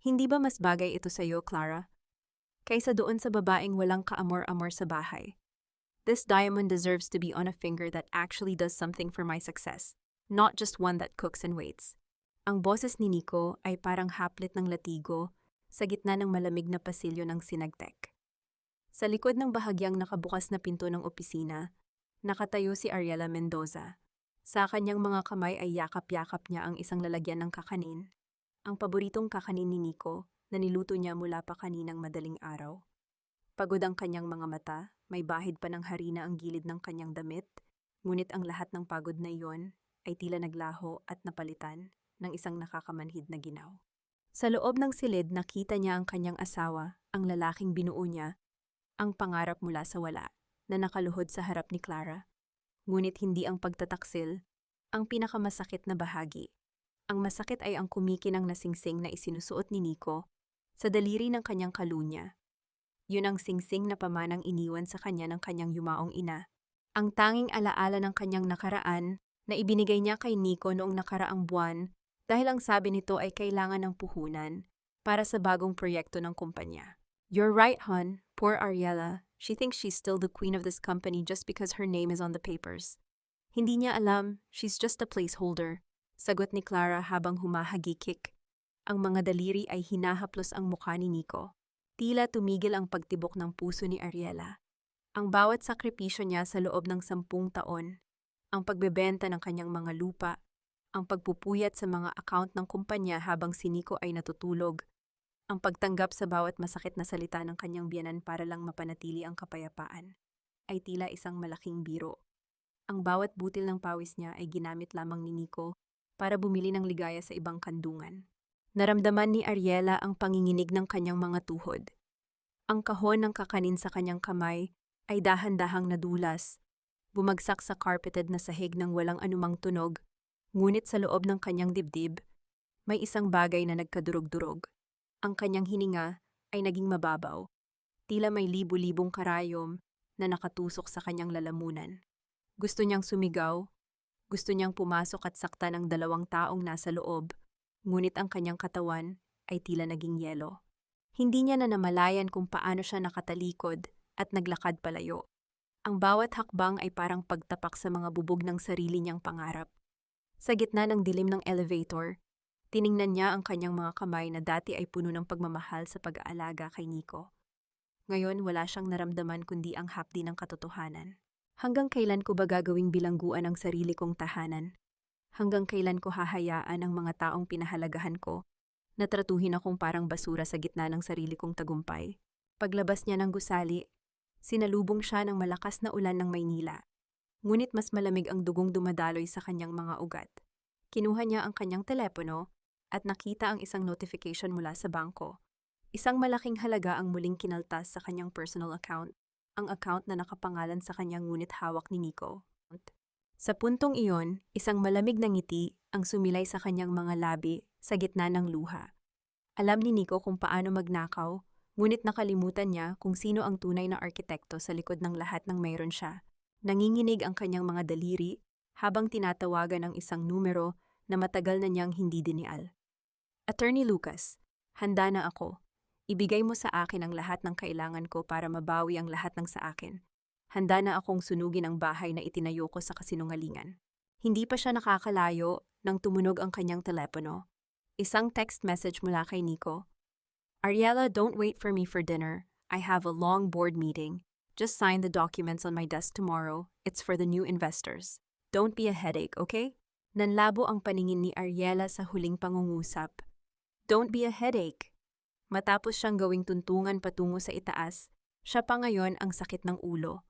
Hindi ba mas bagay ito sa'yo, Clara? Kaysa doon sa babaeng walang kaamor-amor sa bahay. This diamond deserves to be on a finger that actually does something for my success, not just one that cooks and waits. Ang boses ni Nico ay parang haplit ng latigo sa gitna ng malamig na pasilyo ng Sinagtec. Sa likod ng bahagyang nakabukas na pinto ng opisina, nakatayo si Ariela Mendoza. Sa kanyang mga kamay ay yakap-yakap niya ang isang lalagyan ng kakanin, ang paboritong kakanin ni Nico na niluto niya mula pa kaninang madaling araw. Pagod ang kanyang mga mata, may bahid pa ng harina ang gilid ng kanyang damit, ngunit ang lahat ng pagod na iyon ay tila naglaho at napalitan ng isang nakakamanhid na ginaw. Sa loob ng silid nakita niya ang kanyang asawa, ang lalaking binuo niya, ang pangarap mula sa wala, na nakaluhod sa harap ni Clara. Ngunit hindi ang pagtataksil, ang pinakamasakit na bahagi. Ang masakit ay ang kumikinang na singsing na isinusuot ni Nico sa daliri ng kanyang kalunya. Yun ang singsing na pamanang iniwan sa kanya ng kanyang yumaong ina. Ang tanging alaala ng kanyang nakaraan na ibinigay niya kay Nico noong nakaraang buwan dahil ang sabi nito ay kailangan ng puhunan para sa bagong proyekto ng kumpanya. You're right, hon. Poor Ariela. She thinks she's still the queen of this company just because her name is on the papers. Hindi niya alam, she's just a placeholder. Sagot ni Clara habang humahagikik. Ang mga daliri ay hinahaplos ang mukha ni Nico. Tila tumigil ang pagtibok ng puso ni Ariela. Ang bawat sakripisyo niya sa loob ng 10 taon, ang pagbebenta ng kanyang mga lupa, ang pagpupuyat sa mga account ng kumpanya habang si Nico ay natutulog, ang pagtanggap sa bawat masakit na salita ng kanyang biyanan para lang mapanatili ang kapayapaan, ay tila isang malaking biro. Ang bawat butil ng pawis niya ay ginamit lamang ni Nico para bumili ng ligaya sa ibang kandungan. Naramdaman ni Ariela ang panginginig ng kanyang mga tuhod. Ang kahon ng kakanin sa kanyang kamay ay dahan-dahang nadulas, bumagsak sa carpeted na sahig ng walang anumang tunog, ngunit sa loob ng kanyang dibdib, may isang bagay na nagkadurog-durog. Ang kanyang hininga ay naging mababaw, tila may libu-libong karayom na nakatusok sa kanyang lalamunan. Gusto niyang sumigaw, gusto niyang pumasok at saktan ang 2 taong nasa loob, ngunit ang kanyang katawan ay tila naging yelo. Hindi niya na namalayan kung paano siya nakatalikod at naglakad palayo. Ang bawat hakbang ay parang pagtapak sa mga bubog ng sarili niyang pangarap. Sa gitna ng dilim ng elevator, tiningnan niya ang kanyang mga kamay na dati ay puno ng pagmamahal sa pag-aalaga kay Nico. Ngayon wala siyang naramdaman kundi ang hapdi ng katotohanan. Hanggang kailan ko ba gagawing bilangguan ang sarili kong tahanan? Hanggang kailan ko hahayaan ang mga taong pinahalagahan ko na tratuhin akong parang basura sa gitna ng sarili kong tagumpay? Paglabas niya ng gusali, sinalubong siya ng malakas na ulan ng Maynila. Ngunit mas malamig ang dugong dumadaloy sa kanyang mga ugat. Kinuha niya ang kanyang telepono at nakita ang isang notification mula sa bangko. Isang malaking halaga ang muling kinaltas sa kanyang personal account, ang account na nakapangalan sa kanyang ngunit hawak ni Nico. Sa puntong iyon, isang malamig na ngiti ang sumilay sa kanyang mga labi sa gitna ng luha. Alam ni Nico kung paano magnakaw, ngunit nakalimutan niya kung sino ang tunay na arkitekto sa likod ng lahat ng mayroon siya. Nanginginig ang kanyang mga daliri habang tinatawagan ang isang numero na matagal na niyang hindi dinial. Attorney Lucas, handa na ako. Ibigay mo sa akin ang lahat ng kailangan ko para mabawi ang lahat ng sa akin. Handa na akong sunugin ang bahay na itinayo ko sa kasinungalingan. Hindi pa siya nakakalayo nang tumunog ang kanyang telepono. Isang text message mula kay Nico. Ariela, don't wait for me for dinner. I have a long board meeting. Just sign the documents on my desk tomorrow. It's for the new investors. Don't be a headache, okay? Nanlabo ang paningin ni Ariela sa huling pangungusap. Don't be a headache. Matapos siyang gawing tuntungan patungo sa itaas, siya pa ngayon ang sakit ng ulo.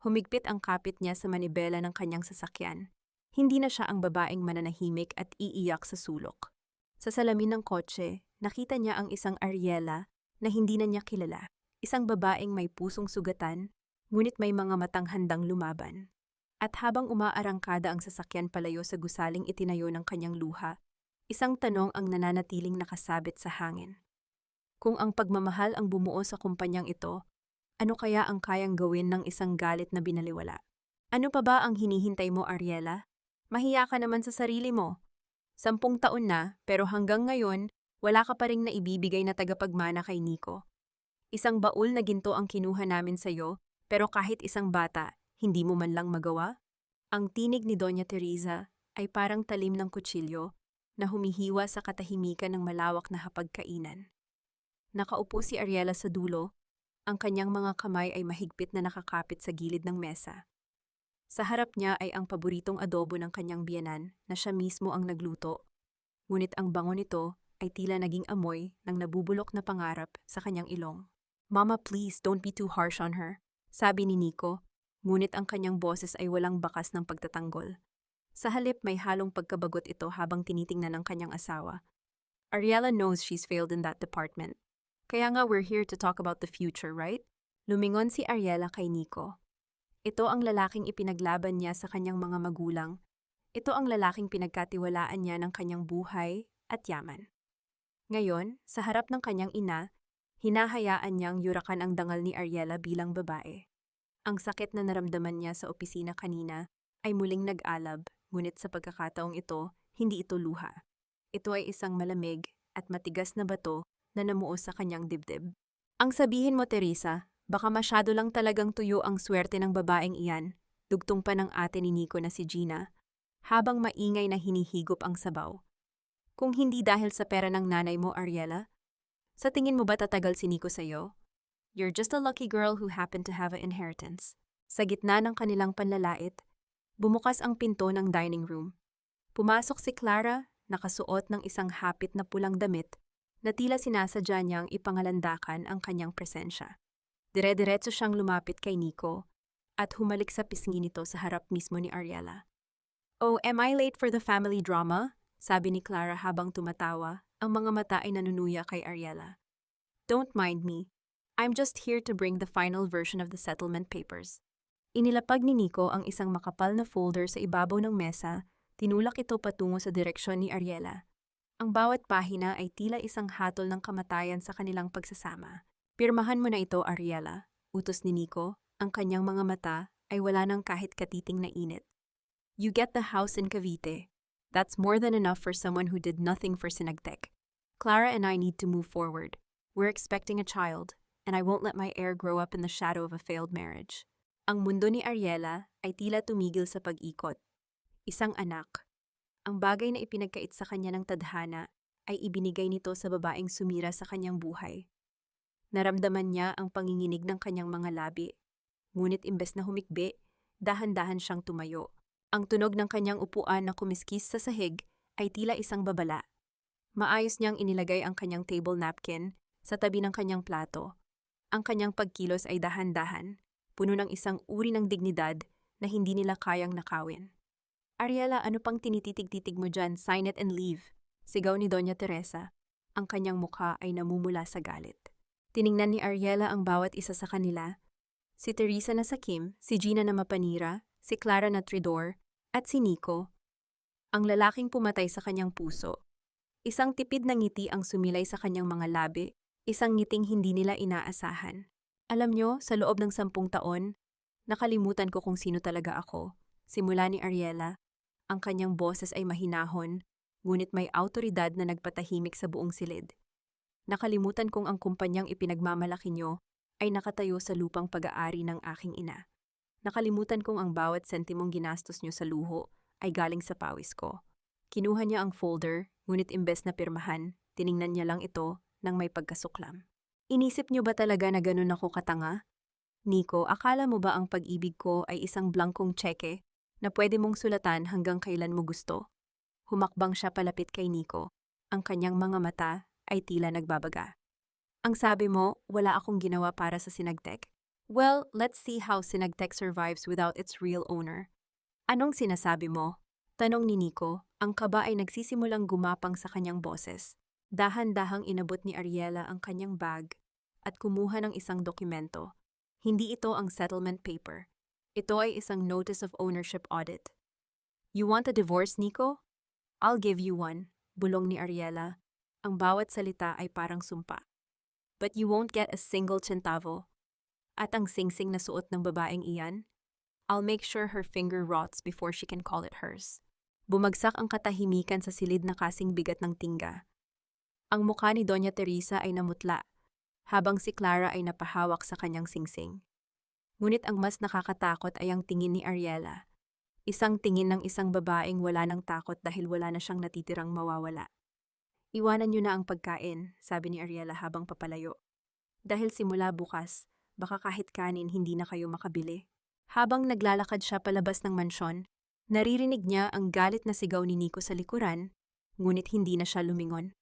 Humigpit ang kapit niya sa manibela ng kanyang sasakyan. Hindi na siya ang babaeng mananahimik at iiyak sa sulok. Sa salamin ng kotse, nakita niya ang isang Ariela na hindi na niya kilala. Isang babaeng may pusong sugatan, ngunit may mga matang handang lumaban. At habang umaarangkada ang sasakyan palayo sa gusaling itinayo ng kanyang luha, isang tanong ang nananatiling nakasabit sa hangin. Kung ang pagmamahal ang bumuo sa kumpanyang ito, ano kaya ang kayang gawin ng isang galit na binaliwala? Ano pa ba ang hinihintay mo, Ariela? Mahiya ka naman sa sarili mo. 10 taon na, pero hanggang ngayon, Wala ka pa ring naibibigay na tagapagmana kay Nico. Isang baul na ginto ang kinuha namin sa'yo, pero kahit isang bata, hindi mo man lang magawa? Ang tinig ni Doña Teresa ay parang talim ng kutsilyo na humihiwa sa katahimikan ng malawak na hapagkainan. Nakaupo si Ariela sa dulo, ang kanyang mga kamay ay mahigpit na nakakapit sa gilid ng mesa. Sa harap niya ay ang paboritong adobo ng kanyang biyenan na siya mismo ang nagluto, ngunit ang bango nito ay tila naging amoy ng nabubulok na pangarap sa kanyang ilong. "Mama, please, don't be too harsh on her," sabi ni Nico, ngunit ang kanyang boses ay walang bakas ng pagtatanggol. Sa halip may halong pagkabagot ito habang tinitingnan ng kanyang asawa. "Ariela knows she's failed in that department. Kaya nga we're here to talk about the future, right?" Lumingon si Ariela kay Nico. Ito ang lalaking ipinaglaban niya sa kanyang mga magulang. Ito ang lalaking pinagkatiwalaan niya ng kanyang buhay at yaman. Ngayon, sa harap ng kanyang ina, hinahayaan niyang yurakan ang dangal ni Ariela bilang babae. Ang sakit na naramdaman niya sa opisina kanina ay muling nag-alab, ngunit sa pagkakataong ito, hindi ito luha. Ito ay isang malamig at matigas na bato na namuo sa kanyang dibdib. "Ang sabihin mo, Teresa, baka masyado lang talagang tuyo ang swerte ng babaeng iyan," dugtong pa ng ate ni Nico na si Gina, habang maingay na hinihigop ang sabaw. "Kung hindi dahil sa pera ng nanay mo, Ariela, sa tingin mo ba tatagal si Nico sa'yo? You're just a lucky girl who happened to have an inheritance." Sa gitna ng kanilang panlalait, bumukas ang pinto ng dining room. Pumasok si Clara, nakasuot ng isang hapit na pulang damit, na tila sinasadya niyang ipangalandakan ang kanyang presensya. Dire-diretso siyang lumapit kay Nico at humalik sa pisngi nito sa harap mismo ni Ariela. "Oh, am I late for the family drama?" sabi ni Clara habang tumatawa, ang mga mata ay nanunuya kay Ariela. "Don't mind me. I'm just here to bring the final version of the settlement papers." Inilapag ni Nico ang isang makapal na folder sa ibabaw ng mesa, tinulak ito patungo sa direksyon ni Ariela. Ang bawat pahina ay tila isang hatol ng kamatayan sa kanilang pagsasama. "Pirmahan mo na ito, Ariela," utos ni Nico, ang kanyang mga mata ay wala ng kahit katiting na init. "You get the house in Cavite. That's more than enough for someone who did nothing for Sinagtec. Clara and I need to move forward. We're expecting a child, and I won't let my heir grow up in the shadow of a failed marriage." Ang mundo ni Ariela ay tila tumigil sa pag-ikot. Isang anak. Ang bagay na ipinagkait sa kanya ng tadhana ay ibinigay nito sa babaeng sumira sa kanyang buhay. Naramdaman niya ang panginginig ng kanyang mga labi. Ngunit imbes na humikbi, dahan-dahan siyang tumayo. Ang tunog ng kanyang upuan na kumiskis sa sahig ay tila isang babala. Maayos niyang inilagay ang kanyang table napkin sa tabi ng kanyang plato. Ang kanyang pagkilos ay dahan-dahan, puno ng isang uri ng dignidad na hindi nila kayang nakawin. "Ariela, ano pang tinititig-titig mo dyan? Sign it and leave," sigaw ni Doña Teresa. Ang kanyang mukha ay namumula sa galit. Tiningnan ni Ariela ang bawat isa sa kanila. Si Teresa na sakim, si Gina na mapanira, si Clara na tridor, at si Nico. Ang lalaking pumatay sa kanyang puso. Isang tipid na ngiti ang sumilay sa kanyang mga labi, isang ngiting hindi nila inaasahan. "Alam nyo, sa loob ng 10 taon, nakalimutan ko kung sino talaga ako," simula ni Ariela. Ang kanyang boses ay mahinahon, ngunit may awtoridad na nagpatahimik sa buong silid. "Nakalimutan kong ang kumpanyang ipinagmamalaki nyo ay nakatayo sa lupang pag-aari ng aking ina. Nakalimutan kong ang bawat sentimong ginastos nyo sa luho ay galing sa pawis ko." Kinuha niya ang folder, ngunit imbes na pirmahan, tiningnan niya lang ito nang may pagkasuklam. "Inisip niyo ba talaga na ganun ako katanga? Nico, akala mo ba ang pag-ibig ko ay isang blankong tseke na pwede mong sulatan hanggang kailan mo gusto?" Humakbang siya palapit kay Nico. Ang kanyang mga mata ay tila nagbabaga. "Ang sabi mo, wala akong ginawa para sa Sinagtec? Well, let's see how Sinagtec survives without its real owner." "Anong sinasabi mo?" tanong ni Nico, ang kaba ay nagsisimulang gumapang sa kanyang boses. Dahan-dahang inabot ni Ariela ang kanyang bag at kumuha ng isang dokumento. Hindi ito ang settlement paper. Ito ay isang notice of ownership audit. "You want a divorce, Nico? I'll give you one," bulong ni Ariela. Ang bawat salita ay parang sumpa. "But you won't get a single centavo. At ang singsing na suot ng babaeng iyan, I'll make sure her finger rots before she can call it hers." Bumagsak ang katahimikan sa silid na kasing bigat ng tingga. Ang mukha ni Doña Teresa ay namutla, habang si Clara ay napahawak sa kanyang singsing. Ngunit ang mas nakakatakot ay ang tingin ni Ariela. Isang tingin ng isang babaeng wala ng takot dahil wala na siyang natitirang mawawala. Iwanan niyo na ang pagkain, sabi ni Ariela habang papalayo. Dahil simula bukas, baka kahit kanin hindi na kayo makabili. Habang naglalakad siya palabas ng mansyon, naririnig niya ang galit na sigaw ni Nico sa likuran, ngunit hindi na siya lumingon.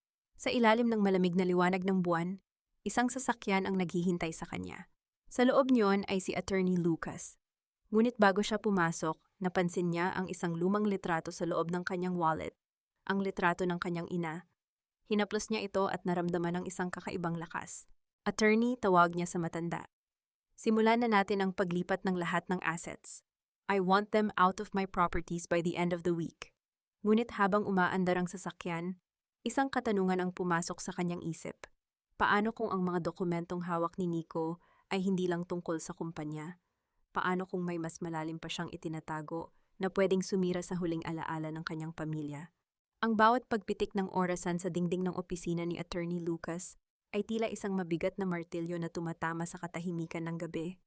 Sa ilalim ng malamig na liwanag ng buwan, isang sasakyan ang naghihintay sa kanya. Sa loob niyon ay si Attorney Lucas. Ngunit bago siya pumasok, napansin niya ang isang lumang litrato sa loob ng kanyang wallet, ang litrato ng kanyang ina. Hinaplos niya ito at naramdaman ng isang kakaibang lakas. Attorney, tawag niya sa matanda. Simulan na natin ang paglipat ng lahat ng assets. I want them out of my properties by the end of the week. Ngunit habang umaandar ang sasakyan, isang katanungan ang pumasok sa kanyang isip. Paano kung ang mga dokumentong hawak ni Nico ay hindi lang tungkol sa kumpanya? Paano kung may mas malalim pa siyang itinatago na pwedeng sumira sa huling alaala ng kanyang pamilya? Ang bawat pagpitik ng orasan sa dingding ng opisina ni Attorney Lucas ay tila isang mabigat na martilyo na tumatama sa katahimikan ng gabi.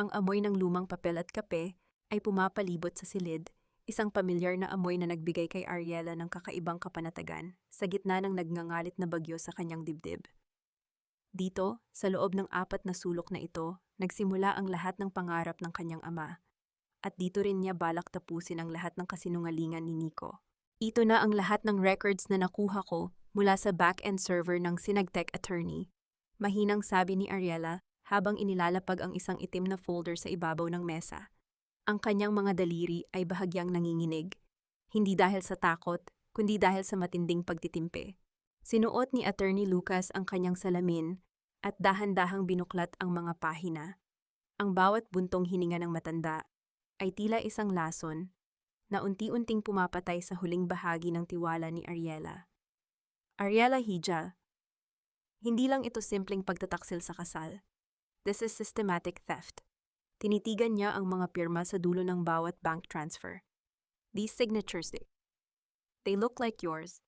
Ang amoy ng lumang papel at kape ay pumapalibot sa silid, isang pamilyar na amoy na nagbigay kay Ariela ng kakaibang kapanatagan sa gitna ng nagngangalit na bagyo sa kanyang dibdib. Dito, sa loob ng 4 na sulok na ito, nagsimula ang lahat ng pangarap ng kanyang ama. At dito rin niya balak tapusin ang lahat ng kasinungalingan ni Nico. Ito na ang lahat ng records na nakuha ko mula sa back-end server ng Synagtech attorney. Mahinang sabi ni Ariela habang inilalapag ang isang itim na folder sa ibabaw ng mesa. Ang kanyang mga daliri ay bahagyang nanginginig, hindi dahil sa takot, kundi dahil sa matinding pagtitimpe. Sinuot ni Attorney Lucas ang kanyang salamin at dahan-dahang binuklat ang mga pahina. Ang bawat buntong hininga ng matanda ay tila isang lason na unti-unting pumapatay sa huling bahagi ng tiwala ni Ariela. Ariela Hija, hindi lang ito simpleng pagtataksil sa kasal. This is systematic theft. Tinitigan niya ang mga pirma sa dulo ng bawat bank transfer. These signatures, they look like yours,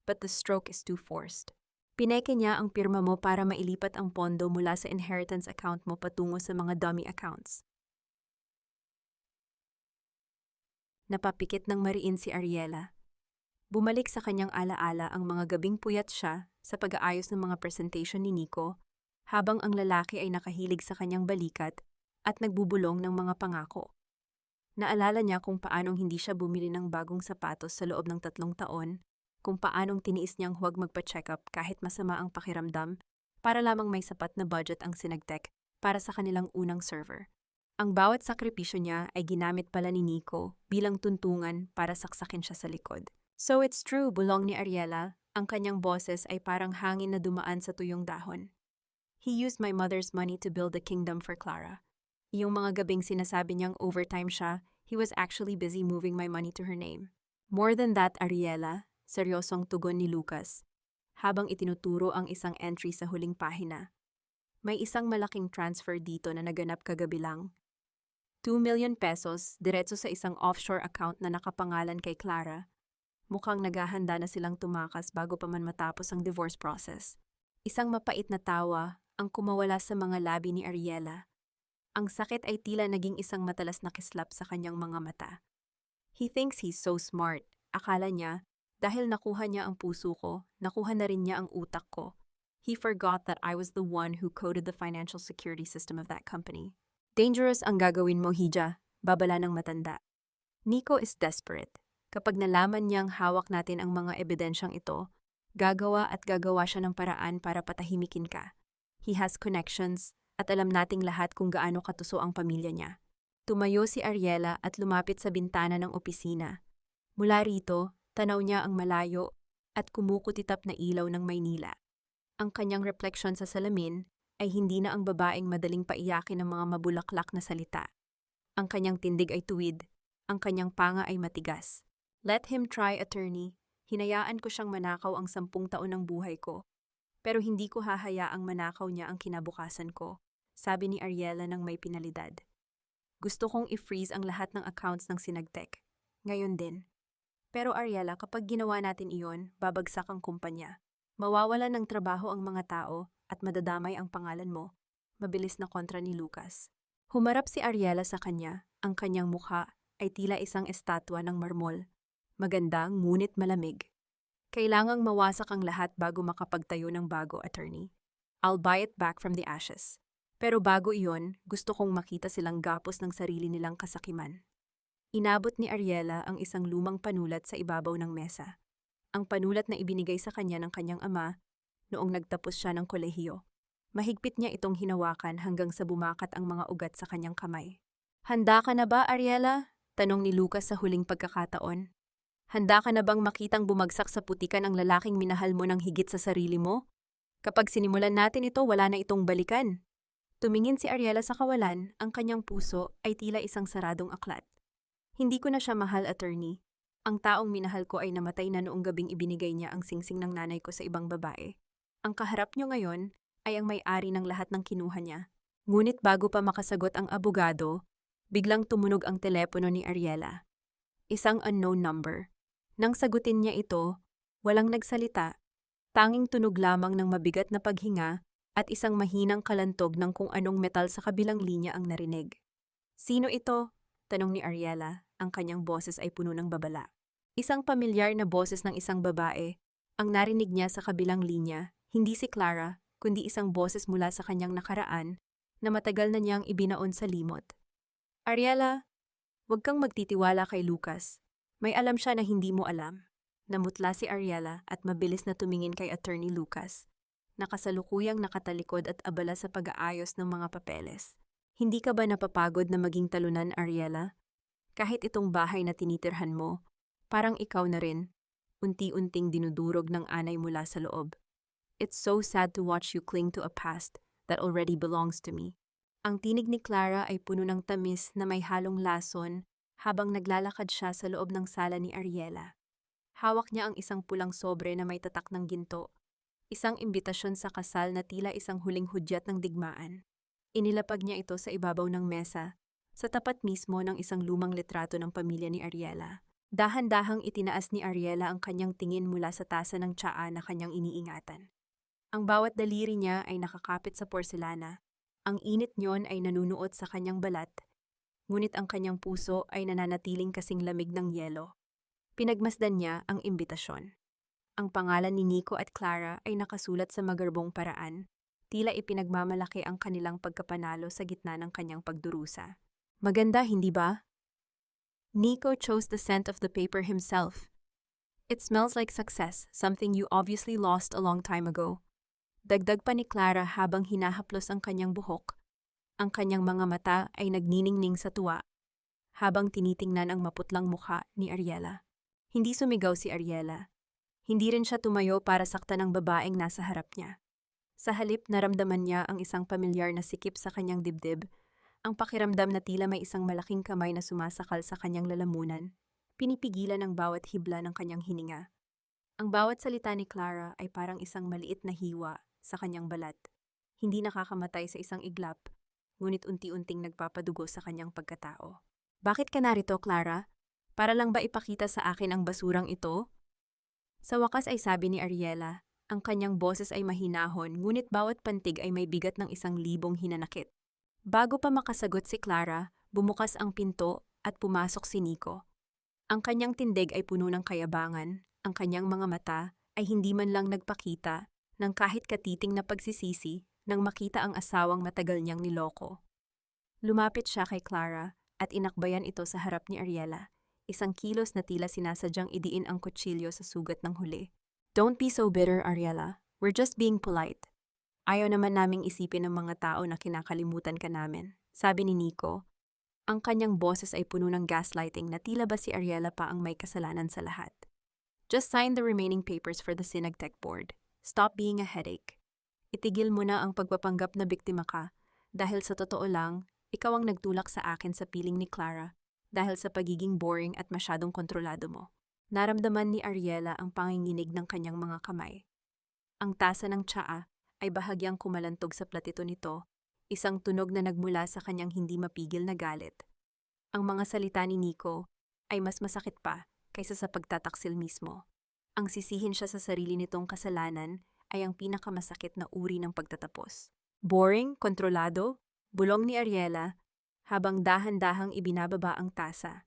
but the stroke is too forced. Pineke niya ang pirma mo para mailipat ang pondo mula sa inheritance account mo patungo sa mga dummy accounts. Napapikit ng mariin si Ariela. Bumalik sa kanyang alaala ang mga gabing puyat siya sa pag-aayos ng mga presentation ni Nico, habang ang lalaki ay nakahilig sa kanyang balikat at nagbubulong ng mga pangako. Naalala niya kung paanong hindi siya bumili ng bagong sapatos sa loob ng 3 taon, kung paanong tiniis niyang huwag magpa-check up kahit masama ang pakiramdam para lamang may sapat na budget ang Synagtech para sa kanilang unang server. Ang bawat sakripisyo niya ay ginamit pala ni Nico bilang tuntungan para saksakin siya sa likod. So it's true, bulong ni Ariela, ang kanyang boses ay parang hangin na dumaan sa tuyong dahon. He used my mother's money to build a kingdom for Clara. Yung mga gabing sinasabi niyang overtime siya, he was actually busy moving my money to her name. More than that, Ariela, seryosong tugon ni Lucas, habang itinuturo ang isang entry sa huling pahina. May isang malaking transfer dito na naganap kagabi lang. 2 million pesos diretso sa isang offshore account na nakapangalan kay Clara. Mukhang naghahanda na silang tumakas bago pa man matapos ang divorce process. Isang mapait na tawa ang kumawala sa mga labi ni Ariela. Ang sakit ay tila naging isang matalas na kislap sa kanyang mga mata. He thinks he's so smart. Akala niya, dahil nakuha niya ang puso ko, nakuha na rin niya ang utak ko. He forgot that I was the one who coded the financial security system of that company. Dangerous ang gagawin mo, Hija, babala ng matanda. Nico is desperate. Kapag nalaman niyang hawak natin ang mga ebidensyang ito, gagawa at gagawa siya ng paraan para patahimikin ka. He has connections at alam nating lahat kung gaano katuso ang pamilya niya. Tumayo si Ariela at lumapit sa bintana ng opisina. Mula rito, tanaw niya ang malayo at kumukutitap na ilaw ng Maynila. Ang kanyang refleksyon sa salamin ay hindi na ang babaeng madaling paiyakin ng mga mabulaklak na salita. Ang kanyang tindig ay tuwid, ang kanyang panga ay matigas. Let him try, attorney. Hinayaan ko siyang manakaw ang 10 taon ng buhay ko. Pero hindi ko hahayaang manakaw niya ang kinabukasan ko, sabi ni Ariela ng may pinalidad. Gusto kong i-freeze ang lahat ng accounts ng Synagtech. Ngayon din. Pero Ariela, kapag ginawa natin iyon, babagsak ang kumpanya. Mawawalan ng trabaho ang mga tao at madadamay ang pangalan mo. Mabilis na kontra ni Lucas. Humarap si Ariela sa kanya, ang kanyang mukha ay tila isang estatwa ng marmol. Maganda ngunit malamig. Kailangang mawasak ang lahat bago makapagtayo ng bago, attorney. I'll buy it back from the ashes. Pero bago iyon, gusto kong makita silang gapos ng sarili nilang kasakiman. Inabot ni Ariela ang isang lumang panulat sa ibabaw ng mesa. Ang panulat na ibinigay sa kanya ng kanyang ama noong nagtapos siya ng kolehiyo. Mahigpit niya itong hinawakan hanggang sa bumakat ang mga ugat sa kanyang kamay. Handa ka na ba, Ariela? Tanong ni Lucas sa huling pagkakataon. Handa ka na bang makitang bumagsak sa putikan ang lalaking minahal mo ng higit sa sarili mo? Kapag sinimulan natin ito, wala na itong balikan. Tumingin si Ariela sa kawalan, ang kanyang puso ay tila isang saradong aklat. Hindi ko na siya mahal, attorney. Ang taong minahal ko ay namatay na noong gabing ibinigay niya ang singsing ng nanay ko sa ibang babae. Ang kaharap niyo ngayon ay ang may-ari ng lahat ng kinuha niya. Ngunit bago pa makasagot ang abogado, biglang tumunog ang telepono ni Ariela. Isang unknown number. Nang sagutin niya ito, walang nagsalita, tanging tunog lamang ng mabigat na paghinga at isang mahinang kalantog ng kung anong metal sa kabilang linya ang narinig. Sino ito? Tanong ni Ariela, ang kanyang boses ay puno ng babala. Isang pamilyar na boses ng isang babae, ang narinig niya sa kabilang linya, hindi si Clara, kundi isang boses mula sa kanyang nakaraan na matagal na niyang ibinaon sa limot. Ariela, huwag kang magtitiwala kay Lucas. May alam siya na hindi mo alam. Namutla si Ariela at mabilis na tumingin kay Attorney Lucas. Nakasalukuyang nakatalikod at abala sa pag-aayos ng mga papeles. Hindi ka ba napapagod na maging talunan, Ariela? Kahit itong bahay na tinitirhan mo, parang ikaw na rin. Unti-unting dinudurog ng anay mula sa loob. It's so sad to watch you cling to a past that already belongs to me. Ang tinig ni Clara ay puno ng tamis na may halong lason habang naglalakad siya sa loob ng sala ni Ariela. Hawak niya ang isang pulang sobre na may tatak ng ginto, isang imbitasyon sa kasal na tila isang huling hudyat ng digmaan. Inilapag niya ito sa ibabaw ng mesa, sa tapat mismo ng isang lumang litrato ng pamilya ni Ariela. Dahan-dahang itinaas ni Ariela ang kanyang tingin mula sa tasa ng tsaa na kanyang iniingatan. Ang bawat daliri niya ay nakakapit sa porselana. Ang init niyon ay nanunuot sa kanyang balat, ngunit ang kanyang puso ay nananatiling kasing lamig ng yelo. Pinagmasdan niya ang imbitasyon. Ang pangalan ni Nico at Clara ay nakasulat sa magarbong paraan, tila ipinagmamalaki ang kanilang pagkapanalo sa gitna ng kanyang pagdurusa. Maganda, hindi ba? Nico chose the scent of the paper himself. It smells like success, something you obviously lost a long time ago. Dagdag pa ni Clara habang hinahaplos ang kanyang buhok. Ang kanyang mga mata ay nagniningning sa tuwa, habang tinitingnan ang maputlang mukha ni Ariela. Hindi sumigaw si Ariela. Hindi rin siya tumayo para saktan ang babaeng nasa harap niya. Sa halip, naramdaman niya ang isang pamilyar na sikip sa kanyang dibdib, ang pakiramdam na tila may isang malaking kamay na sumasakal sa kanyang lalamunan, pinipigilan ang bawat hibla ng kanyang hininga. Ang bawat salita ni Clara ay parang isang maliit na hiwa sa kanyang balat. Hindi nakakamatay sa isang iglap, ngunit unti-unting nagpapadugo sa kanyang pagkatao. Bakit ka narito, Clara? Para lang ba ipakita sa akin ang basurang ito? Sa wakas ay sabi ni Ariela, ang kanyang boses ay mahinahon, ngunit bawat pantig ay may bigat ng 1,000 hinanakit. Bago pa makasagot si Clara, bumukas ang pinto at pumasok si Nico. Ang kanyang tindig ay puno ng kayabangan, ang kanyang mga mata ay hindi man lang nagpakita ng kahit katiting na pagsisisi nang makita ang asawang matagal niyang niloko. Lumapit siya kay Clara at inakbayan ito sa harap ni Ariela, isang kilos na tila sinasadyang idiin ang kutsilyo sa sugat ng huli. Don't be so bitter, Ariela. We're just being polite. Ayaw naman naming isipin ng mga tao na kinakalimutan ka namin, sabi ni Nico. Ang kanyang boses ay puno ng gaslighting na tila ba si Ariela pa ang may kasalanan sa lahat. Just sign the remaining papers for the Sinagtech board. Stop being a headache. Itigil mo na ang pagpapanggap na biktima ka dahil sa totoo lang, ikaw ang nagtulak sa akin sa piling ni Clara dahil sa pagiging boring at masyadong kontrolado mo. Naramdaman ni Ariela ang panginginig ng kanyang mga kamay. Ang tasa ng tsaa ay bahagyang kumalantog sa platito nito, isang tunog na nagmula sa kanyang hindi mapigil na galit. Ang mga salita ni Nico ay mas masakit pa kaysa sa pagtataksil mismo. Ang sisihin siya sa sarili nitong kasalanan ay ang pinakamasakit na uri ng pagtatapos. Boring, kontrolado, bulong ni Ariela habang dahan-dahang ibinababa ang tasa.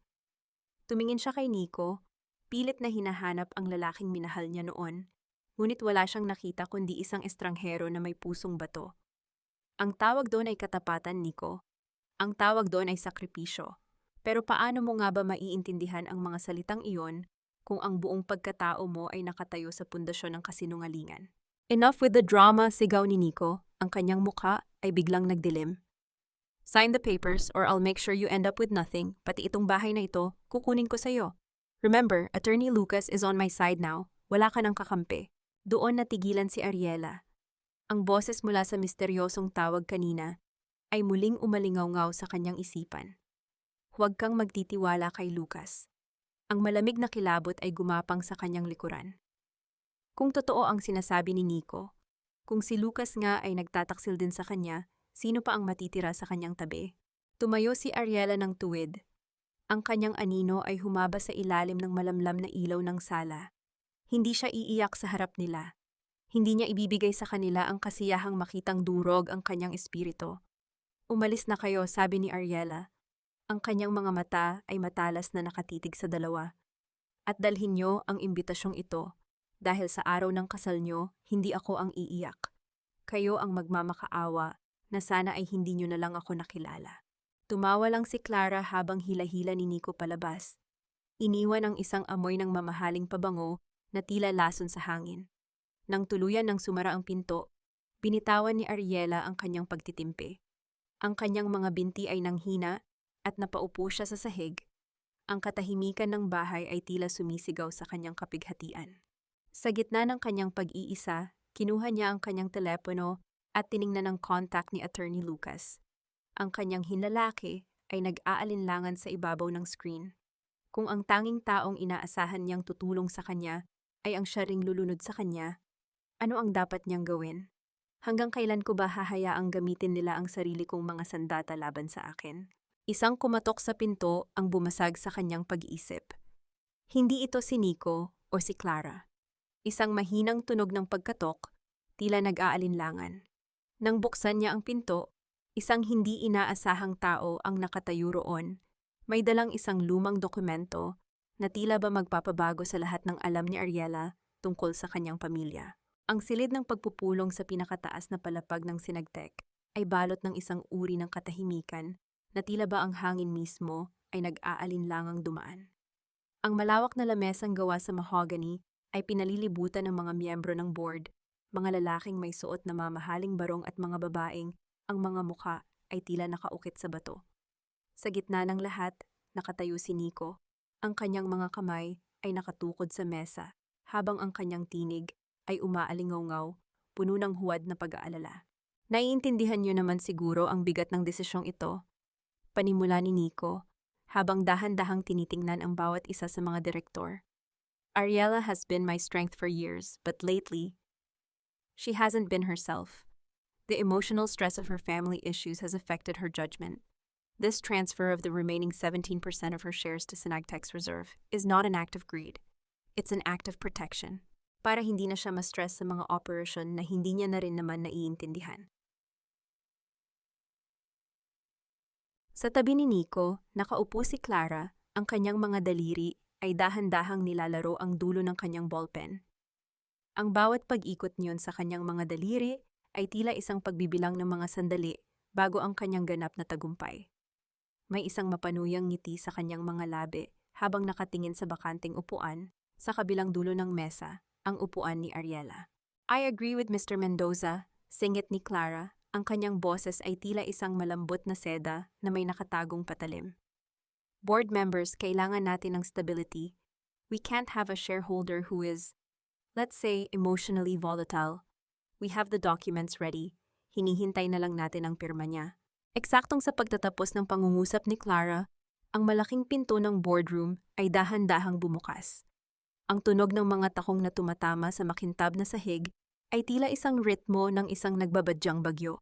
Tumingin siya kay Nico, pilit na hinahanap ang lalaking minahal niya noon, ngunit wala siyang nakita kundi isang estranghero na may pusong bato. Ang tawag doon ay katapatan, Nico. Ang tawag doon ay sakripisyo. Pero paano mo nga ba maiintindihan ang mga salitang iyon kung ang buong pagkatao mo ay nakatayo sa pundasyon ng kasinungalingan? Enough with the drama, sigaw ni Nico. Ang kanyang mukha ay biglang nagdilim. Sign the papers or I'll make sure you end up with nothing. Pati itong bahay na ito, kukunin ko sa'yo. Remember, Attorney Lucas is on my side now. Wala ka ng kakampi. Doon natigilan si Ariela. Ang boses mula sa misteryosong tawag kanina ay muling umalingaw-ngaw sa kanyang isipan. Huwag kang magtitiwala kay Lucas. Ang malamig na kilabot ay gumapang sa kanyang likuran. Kung totoo ang sinasabi ni Nico, kung si Lucas nga ay nagtataksil din sa kanya, sino pa ang matitira sa kanyang tabi? Tumayo si Ariela ng tuwid. Ang kanyang anino ay humaba sa ilalim ng malamlam na ilaw ng sala. Hindi siya iiyak sa harap nila. Hindi niya ibibigay sa kanila ang kasiyahang makitang durog ang kanyang espiritu. Umalis na kayo, sabi ni Ariela. Ang kanyang mga mata ay matalas na nakatitig sa dalawa. At dalhin niyo ang imbitasyong ito. Dahil sa araw ng kasal niyo, hindi ako ang iiyak. Kayo ang magmamakaawa na sana ay hindi niyo na lang ako nakilala. Tumawa lang si Clara habang hila-hila ni Nico palabas. Iniwan ang isang amoy ng mamahaling pabango na tila lason sa hangin. Nang tuluyan ng sumara ang pinto, binitawan ni Ariela ang kanyang pagtitimpi. Ang kanyang mga binti ay nanghina at napaupo siya sa sahig. Ang katahimikan ng bahay ay tila sumisigaw sa kanyang kapighatian. Sa gitna ng kanyang pag-iisa, kinuha niya ang kanyang telepono at tiningnan ang contact ni Attorney Lucas. Ang kanyang hinlalaki ay nag-aalinlangan sa ibabaw ng screen. Kung ang tanging taong inaasahan niyang tutulong sa kanya ay ang siya ring lulunod sa kanya, ano ang dapat niyang gawin? Hanggang kailan ko ba hahayaang gamitin nila ang sarili kong mga sandata laban sa akin? Isang kumatok sa pinto ang bumasag sa kanyang pag-iisip. Hindi ito si Nico o si Clara. Isang mahinang tunog ng pagkatok, tila nag-aalinlangan. Nang buksan niya ang pinto, isang hindi inaasahang tao ang nakatayo roon. May dalang isang lumang dokumento na tila ba magpapabago sa lahat ng alam ni Ariela tungkol sa kanyang pamilya. Ang silid ng pagpupulong sa pinakataas na palapag ng sinagtek ay balot ng isang uri ng katahimikan na tila ba ang hangin mismo ay nag-aalinlangang dumaan. Ang malawak na lamesang gawa sa mahogany ay pinalilibutan ng mga miyembro ng board, mga lalaking may suot na mamahaling barong at mga babaeng ang mga mukha ay tila nakaukit sa bato. Sa gitna ng lahat, nakatayo si Nico. Ang kanyang mga kamay ay nakatukod sa mesa, habang ang kanyang tinig ay umaalingaw-ngaw, puno ng huwad na pag-aalala. Naiintindihan niyo naman siguro ang bigat ng desisyong ito, panimula ni Nico, habang dahan-dahang tinitingnan ang bawat isa sa mga direktor. Ariela has been my strength for years, but lately, she hasn't been herself. The emotional stress of her family issues has affected her judgment. This transfer of the remaining 17% of her shares to Synagtech's reserve is not an act of greed. It's an act of protection. Para hindi na siya ma-stress sa mga operasyon na hindi niya na rin naman naiintindihan. Sa tabi ni Nico, nakaupo si Clara, ang kanyang mga daliri ay dahan-dahang nilalaro ang dulo ng kanyang ballpen. Ang bawat pag-ikot niyon sa kanyang mga daliri ay tila isang pagbibilang ng mga sandali bago ang kanyang ganap na tagumpay. May isang mapanuyang ngiti sa kanyang mga labi habang nakatingin sa bakanting upuan sa kabilang dulo ng mesa, ang upuan ni Ariela. I agree with Mr. Mendoza, singit ni Clara. Ang kanyang boses ay tila isang malambot na seda na may nakatagong patalim. Board members, kailangan natin ng stability. We can't have a shareholder who is, let's say, emotionally volatile. We have the documents ready. Hinihintay na lang natin ang pirma niya. Eksaktong sa pagtatapos ng pangungusap ni Clara, ang malaking pinto ng boardroom ay dahan-dahang bumukas. Ang tunog ng mga takong na tumatama sa makintab na sahig ay tila isang ritmo ng isang nagbabadyang bagyo.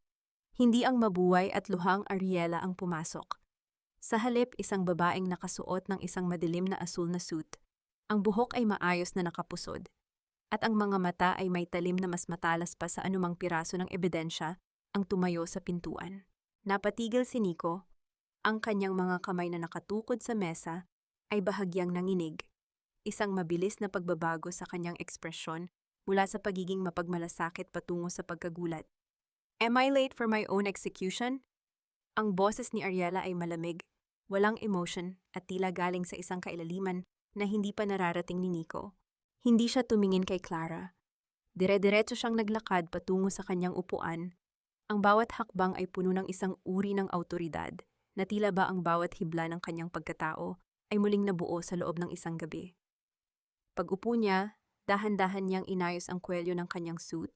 Hindi ang mabuhay at luhang Ariela ang pumasok. Sa halip, isang babaeng nakasuot ng isang madilim na asul na suit. Ang buhok ay maayos na nakapusod. at ang mga mata ay may talim na mas matalas pa sa anumang piraso ng ebidensya ang tumayo sa pintuan. Napatigil si Nico, ang kanyang mga kamay na nakatukod sa mesa ay bahagyang nanginig, isang mabilis na pagbabago sa kanyang ekspresyon mula sa pagiging mapagmalasakit patungo sa pagkagulat. Am I late for my own execution? Ang boses ni Ariela ay malamig, walang emotion at tila galing sa isang kailaliman na hindi pa nararating ni Nico. Hindi siya tumingin kay Clara. Dire-diretso siyang naglakad patungo sa kanyang upuan. Ang bawat hakbang ay puno ng isang uri ng awtoridad na tila ba ang bawat hibla ng kanyang pagkatao ay muling nabuo sa loob ng isang gabi. Pag-upo niya, dahan-dahan niyang inayos ang kwelyo ng kanyang suit,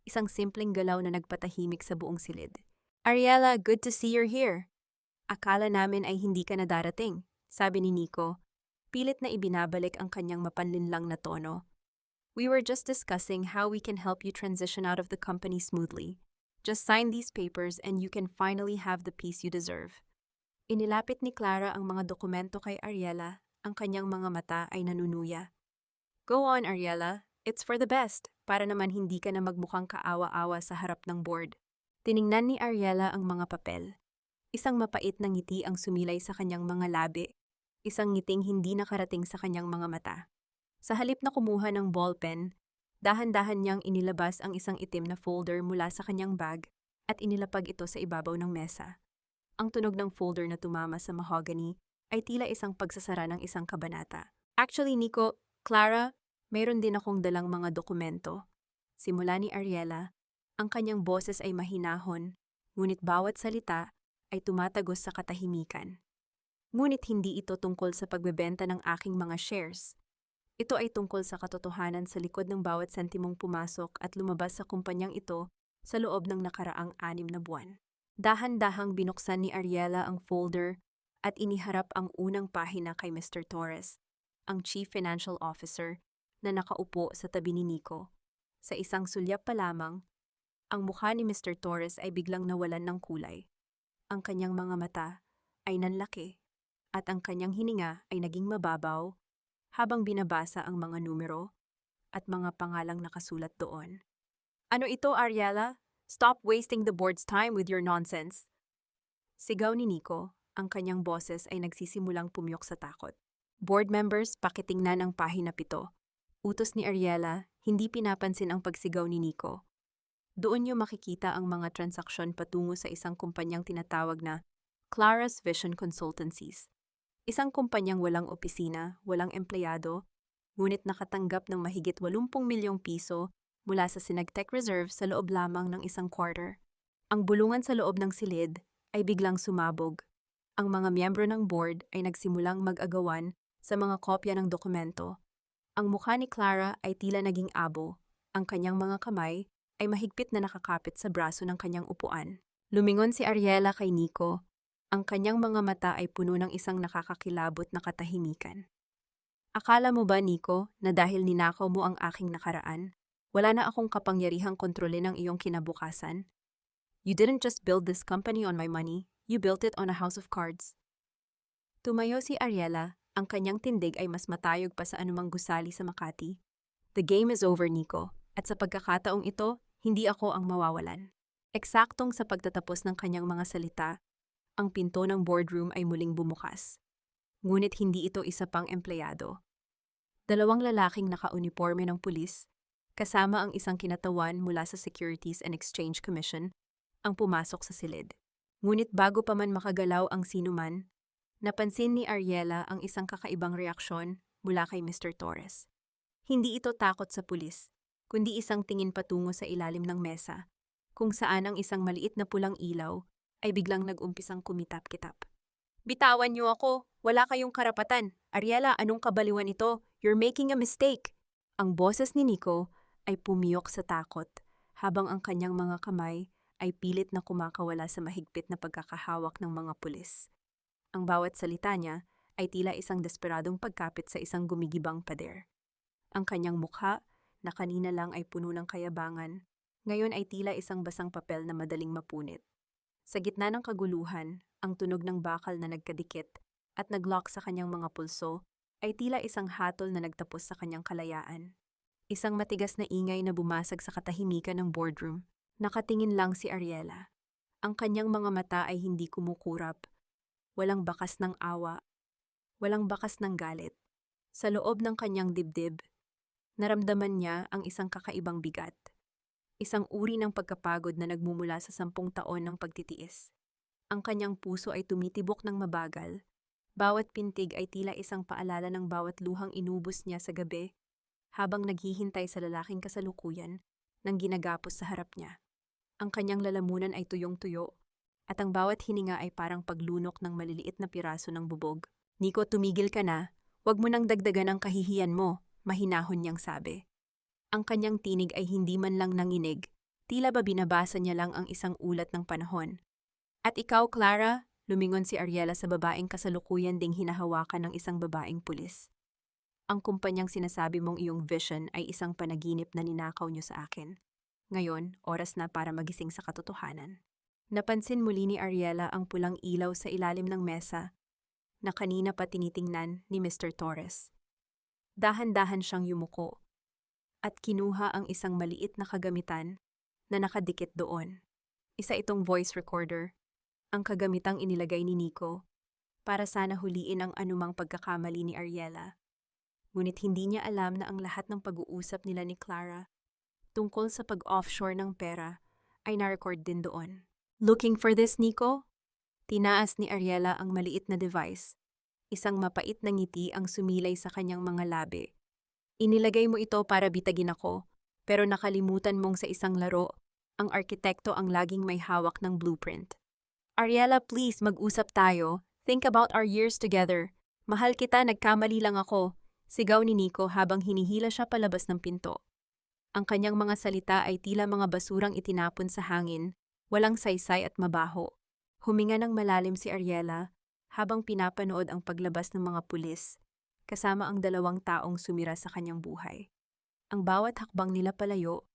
isang simpleng galaw na nagpatahimik sa buong silid. Ariela, good to see you're here. Akala namin ay hindi ka na darating, sabi ni Nico, pilit na ibinabalik ang kanyang mapanlinlang na tono. We were just discussing how we can help you transition out of the company smoothly. Just sign these papers and you can finally have the peace you deserve. Inilapit ni Clara ang mga dokumento kay Ariela, ang kanyang mga mata ay nanunuya. Go on, Ariela. It's for the best, para naman hindi ka na magmukhang kaawa-awa sa harap ng board. Tiningnan ni Ariela ang mga papel. Isang mapait na ngiti ang sumilay sa kanyang mga labi, isang ngiting hindi nakarating sa kanyang mga mata. Sa halip na kumuha ng ballpen, dahan-dahan niyang inilabas ang isang itim na folder mula sa kanyang bag at inilapag ito sa ibabaw ng mesa. Ang tunog ng folder na tumama sa mahogany ay tila isang pagsasara ng isang kabanata. Actually, Nico, Clara, mayroon din akong dalang mga dokumento. Simula ni Ariela, ang kanyang boses ay mahinahon, ngunit bawat salita ay tumatagos sa katahimikan. Ngunit hindi ito tungkol sa pagbebenta ng aking mga shares. Ito ay tungkol sa katotohanan sa likod ng bawat sentimong pumasok at lumabas sa kumpanyang ito sa loob ng nakaraang 6 na buwan. Dahan-dahang binuksan ni Ariela ang folder at iniharap ang unang pahina kay Mr. Torres, ang Chief Financial Officer na nakaupo sa tabi ni Nico. Sa isang sulyap pa lamang, ang mukha ni Mr. Torres ay biglang nawalan ng kulay. Ang kanyang mga mata ay nanlaki at ang kanyang hininga ay naging mababaw habang binabasa ang mga numero at mga pangalang nakasulat doon. Ano ito, Ariela? Stop wasting the board's time with your nonsense. Sigaw ni Nico, ang kanyang boses ay nagsisimulang pumiyok sa takot. Board members, pakitingnan ang pahina 7. Utos ni Ariela, hindi pinapansin ang pagsigaw ni Nico. Doon niyo makikita ang mga transaksyon patungo sa isang kumpanyang tinatawag na Clara's Vision Consultancies. Isang kumpanyang walang opisina, walang empleyado, ngunit nakatanggap ng mahigit 80 milyong piso mula sa Sinagtech Reserve sa loob lamang ng isang quarter. Ang bulungan sa loob ng silid ay biglang sumabog. Ang mga miyembro ng board ay nagsimulang mag-agawan sa mga kopya ng dokumento. Ang mukha ni Clara ay tila naging abo. Ang kanyang mga kamay ay mahigpit na nakakapit sa braso ng kanyang upuan. Lumingon si Ariela kay Nico. Ang kanyang mga mata ay puno ng isang nakakakilabot na katahimikan. Akala mo ba, Nico, na dahil ninakaw mo ang aking nakaraan, wala na akong kapangyarihang kontrolin ang iyong kinabukasan? You didn't just build this company on my money, you built it on a house of cards. Tumayo si Ariela, ang kanyang tindig ay mas matayog pa sa anumang gusali sa Makati. The game is over, Nico, at sa pagkakataong ito, hindi ako ang mawawalan. Eksaktong sa pagtatapos ng kanyang mga salita, ang pinto ng boardroom ay muling bumukas. Ngunit hindi ito isa pang empleyado. 2 lalaking naka-uniforme ng pulis, kasama ang isang kinatawan mula sa Securities and Exchange Commission, ang pumasok sa silid. Ngunit bago pa man makagalaw ang sinuman, napansin ni Ariela ang isang kakaibang reaksyon mula kay Mr. Torres. Hindi ito takot sa pulis, kundi isang tingin patungo sa ilalim ng mesa, kung saan ang isang maliit na pulang ilaw ay biglang nag-umpisang kumitap-kitap. Bitawan niyo ako! Wala kayong karapatan! Ariela, anong kabaliwan ito? You're making a mistake! Ang boses ni Nico ay pumiyok sa takot, habang ang kanyang mga kamay ay pilit na kumakawala sa mahigpit na pagkakahawak ng mga pulis. Ang bawat salita niya ay tila isang desperadong pagkapit sa isang gumigibang pader. Ang kanyang mukha, na kanina lang ay puno ng kayabangan, ngayon ay tila isang basang papel na madaling mapunit. Sa gitna ng kaguluhan, ang tunog ng bakal na nagkadikit at naglock sa kanyang mga pulso ay tila isang hatol na nagtapos sa kanyang kalayaan. Isang matigas na ingay na bumasag sa katahimikan ng boardroom. Nakatingin lang si Ariela. Ang kanyang mga mata ay hindi kumukurap. Walang bakas ng awa. Walang bakas ng galit. Sa loob ng kanyang dibdib, naramdaman niya ang isang kakaibang bigat. Isang uri ng pagkapagod na nagmumula sa 10 taon ng pagtitiis. Ang kanyang puso ay tumitibok ng mabagal. Bawat pintig ay tila isang paalala ng bawat luhang inubos niya sa gabi habang naghihintay sa lalaking kasalukuyan nang ginagapos sa harap niya. Ang kanyang lalamunan ay tuyong-tuyo at ang bawat hininga ay parang paglunok ng maliliit na piraso ng bubog. "Nico, tumigil ka na. Huwag mo nang dagdagan ang kahihiyan mo," mahinahon niyang sabi. Ang kanyang tinig ay hindi man lang nanginig, tila ba binabasa niya lang ang isang ulat ng panahon. "At ikaw, Clara?" Lumingon si Ariela sa babaeng kasalukuyan ding hinahawakan ng isang babaeng pulis. "Ang kumpanyang sinasabi mong iyong vision ay isang panaginip na ninakaw niyo sa akin. Ngayon, oras na para magising sa katotohanan." Napansin muli ni Ariela ang pulang ilaw sa ilalim ng mesa na kanina pa tinitingnan ni Mr. Torres. Dahan-dahan siyang yumuko at kinuha ang isang maliit na kagamitan na nakadikit doon. Isa itong voice recorder, ang kagamitang inilagay ni Nico para sana huliin ang anumang pagkakamali ni Ariela. Ngunit hindi niya alam na ang lahat ng pag-uusap nila ni Clara tungkol sa pag-offshore ng pera ay na-record din doon. "Looking for this, Nico?" Tinaas ni Ariela ang maliit na device. Isang mapait na ngiti ang sumilay sa kanyang mga labi. "Inilagay mo ito para bitagin ako, pero nakalimutan mong sa isang laro, ang arkitekto ang laging may hawak ng blueprint. Ariela, please, mag-usap tayo. Think about our years together. Mahal kita, nagkamali lang ako," sigaw ni Nico habang hinihila siya palabas ng pinto. Ang kanyang mga salita ay tila mga basurang itinapon sa hangin, walang saysay at mabaho. Huminga ng malalim si Ariela habang pinapanood ang paglabas ng mga pulis, kasama ang 2 taong sumira sa kanyang buhay. Ang bawat hakbang nila palayo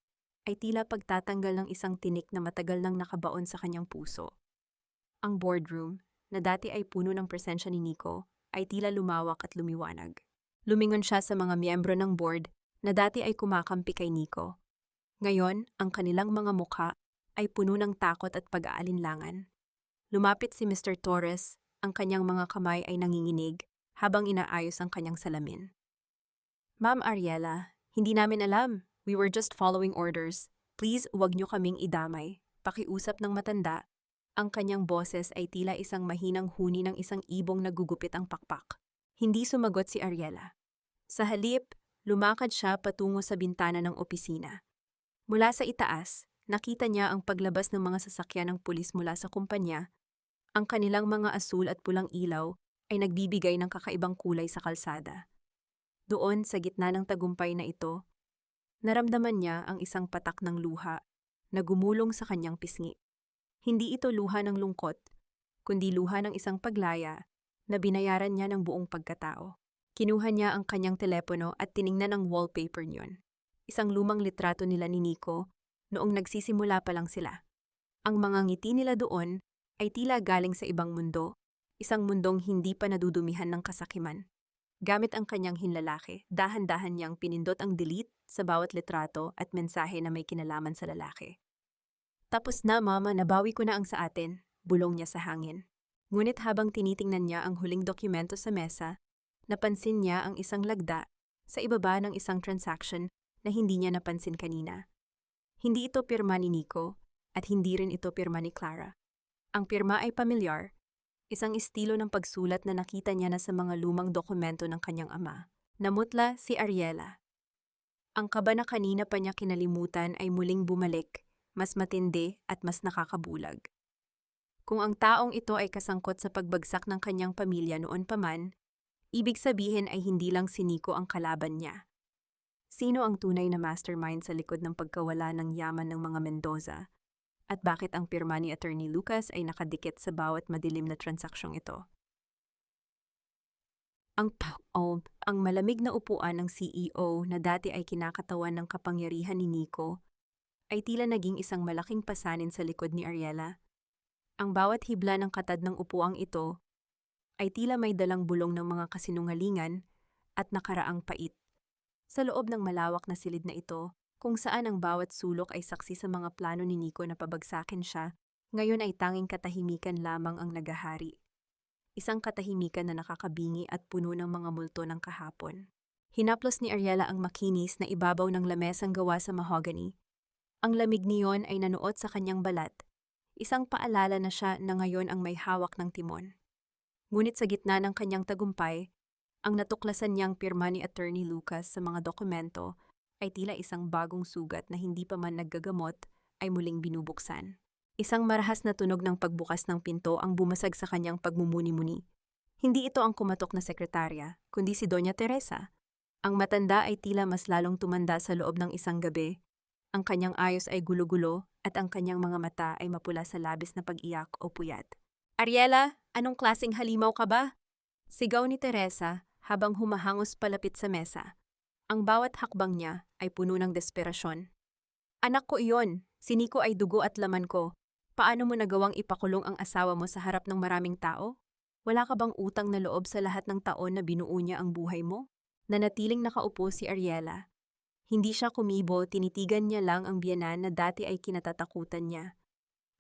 ay tila pagtatanggal ng isang tinik na matagal nang nakabaon sa kanyang puso. Ang boardroom, na dati ay puno ng presensya ni Nico, ay tila lumawak at lumiwanag. Lumingon siya sa mga miyembro ng board na dati ay kumakampi kay Nico. Ngayon, ang kanilang mga mukha ay puno ng takot at pag-aalinlangan. Lumapit si Mr. Torres, ang kanyang mga kamay ay nanginginig habang inaayos ang kanyang salamin. "Ma'am Ariela, hindi namin alam. We were just following orders. Please, huwag niyo kaming idamay," pakiusap ng matanda. Ang kanyang boses ay tila isang mahinang huni ng isang ibong nagugupit ang pakpak. Hindi sumagot si Ariela. Sa halip, lumakad siya patungo sa bintana ng opisina. Mula sa itaas, nakita niya ang paglabas ng mga sasakyan ng pulis mula sa kumpanya. Ang kanilang mga asul at pulang ilaw ay nagbibigay ng kakaibang kulay sa kalsada. Doon, sa gitna ng tagumpay na ito, naramdaman niya ang isang patak ng luha na gumulong sa kanyang pisngi. Hindi ito luha ng lungkot, kundi luha ng isang paglaya na binayaran niya ng buong pagkatao. Kinuha niya ang kanyang telepono at tiningnan ang wallpaper niyon. Isang lumang litrato nila ni Nico noong nagsisimula pa lang sila. Ang mga ngiti nila doon ay tila galing sa ibang mundo, isang mundong hindi pa nadudumihan ng kasakiman. Gamit ang kanyang hinlalaki, dahan-dahan niyang pinindot ang delete sa bawat litrato at mensahe na may kinalaman sa lalaki. "Tapos na, mama, nabawi ko na ang sa atin," bulong niya sa hangin. Ngunit habang tinitingnan niya ang huling dokumento sa mesa, napansin niya ang isang lagda sa ibaba ng isang transaction na hindi niya napansin kanina. Hindi ito pirma ni Nico at hindi rin ito pirma ni Clara. Ang pirma ay pamilyar, isang estilo ng pagsulat na nakita niya na sa mga lumang dokumento ng kanyang ama. Namutla si Ariela. Ang kaba na kanina pa niya kinalimutan ay muling bumalik, mas matindi at mas nakakabulag. Kung ang taong ito ay kasangkot sa pagbagsak ng kanyang pamilya noon pa man, ibig sabihin ay hindi lang si Nico ang kalaban niya. Sino ang tunay na mastermind sa likod ng pagkawala ng yaman ng mga Mendoza? At bakit ang pirma ni Attorney Lucas ay nakadikit sa bawat madilim na transaksyong ito? Ang malamig na upuan ng CEO na dati ay kinakatawan ng kapangyarihan ni Nico ay tila naging isang malaking pasanin sa likod ni Ariela. Ang bawat hibla ng katad ng upuang ito ay tila may dalang bulong ng mga kasinungalingan at nakaraang pait. Sa loob ng malawak na silid na ito, kung saan ang bawat sulok ay saksi sa mga plano ni Nico na pabagsakin siya, ngayon ay tanging katahimikan lamang ang nagahari. Isang katahimikan na nakakabingi at puno ng mga multo ng kahapon. Hinaplos ni Ariela ang makinis na ibabaw ng lamesang gawa sa mahogany. Ang lamig niyon ay nanuot sa kanyang balat, isang paalala na siya na ngayon ang may hawak ng timon. Ngunit sa gitna ng kanyang tagumpay, ang natuklasan niyang pirma ni Attorney Lucas sa mga dokumento ay tila isang bagong sugat na hindi pa man naggagamot ay muling binubuksan. Isang marahas na tunog ng pagbukas ng pinto ang bumasag sa kanyang pagmumuni-muni. Hindi ito ang kumatok na sekretarya, kundi si Doña Teresa. Ang matanda ay tila mas lalong tumanda sa loob ng isang gabi. Ang kanyang ayos ay gulo-gulo at ang kanyang mga mata ay mapula sa labis na pag-iyak o puyat. Ariela, anong klaseng halimaw ka ba? Sigaw ni Teresa habang humahangos palapit sa mesa. Ang bawat hakbang niya ay puno ng desperasyon. Anak ko iyon, si Nico ay dugo at laman ko. Paano mo nagawang ipakulong ang asawa mo sa harap ng maraming tao? Wala ka bang utang na loob sa lahat ng taon na binuo niya ang buhay mo? Nanatiling nakaupo si Ariela. Hindi siya kumibo, tinitigan niya lang ang biyenan na dati ay kinatatakutan niya.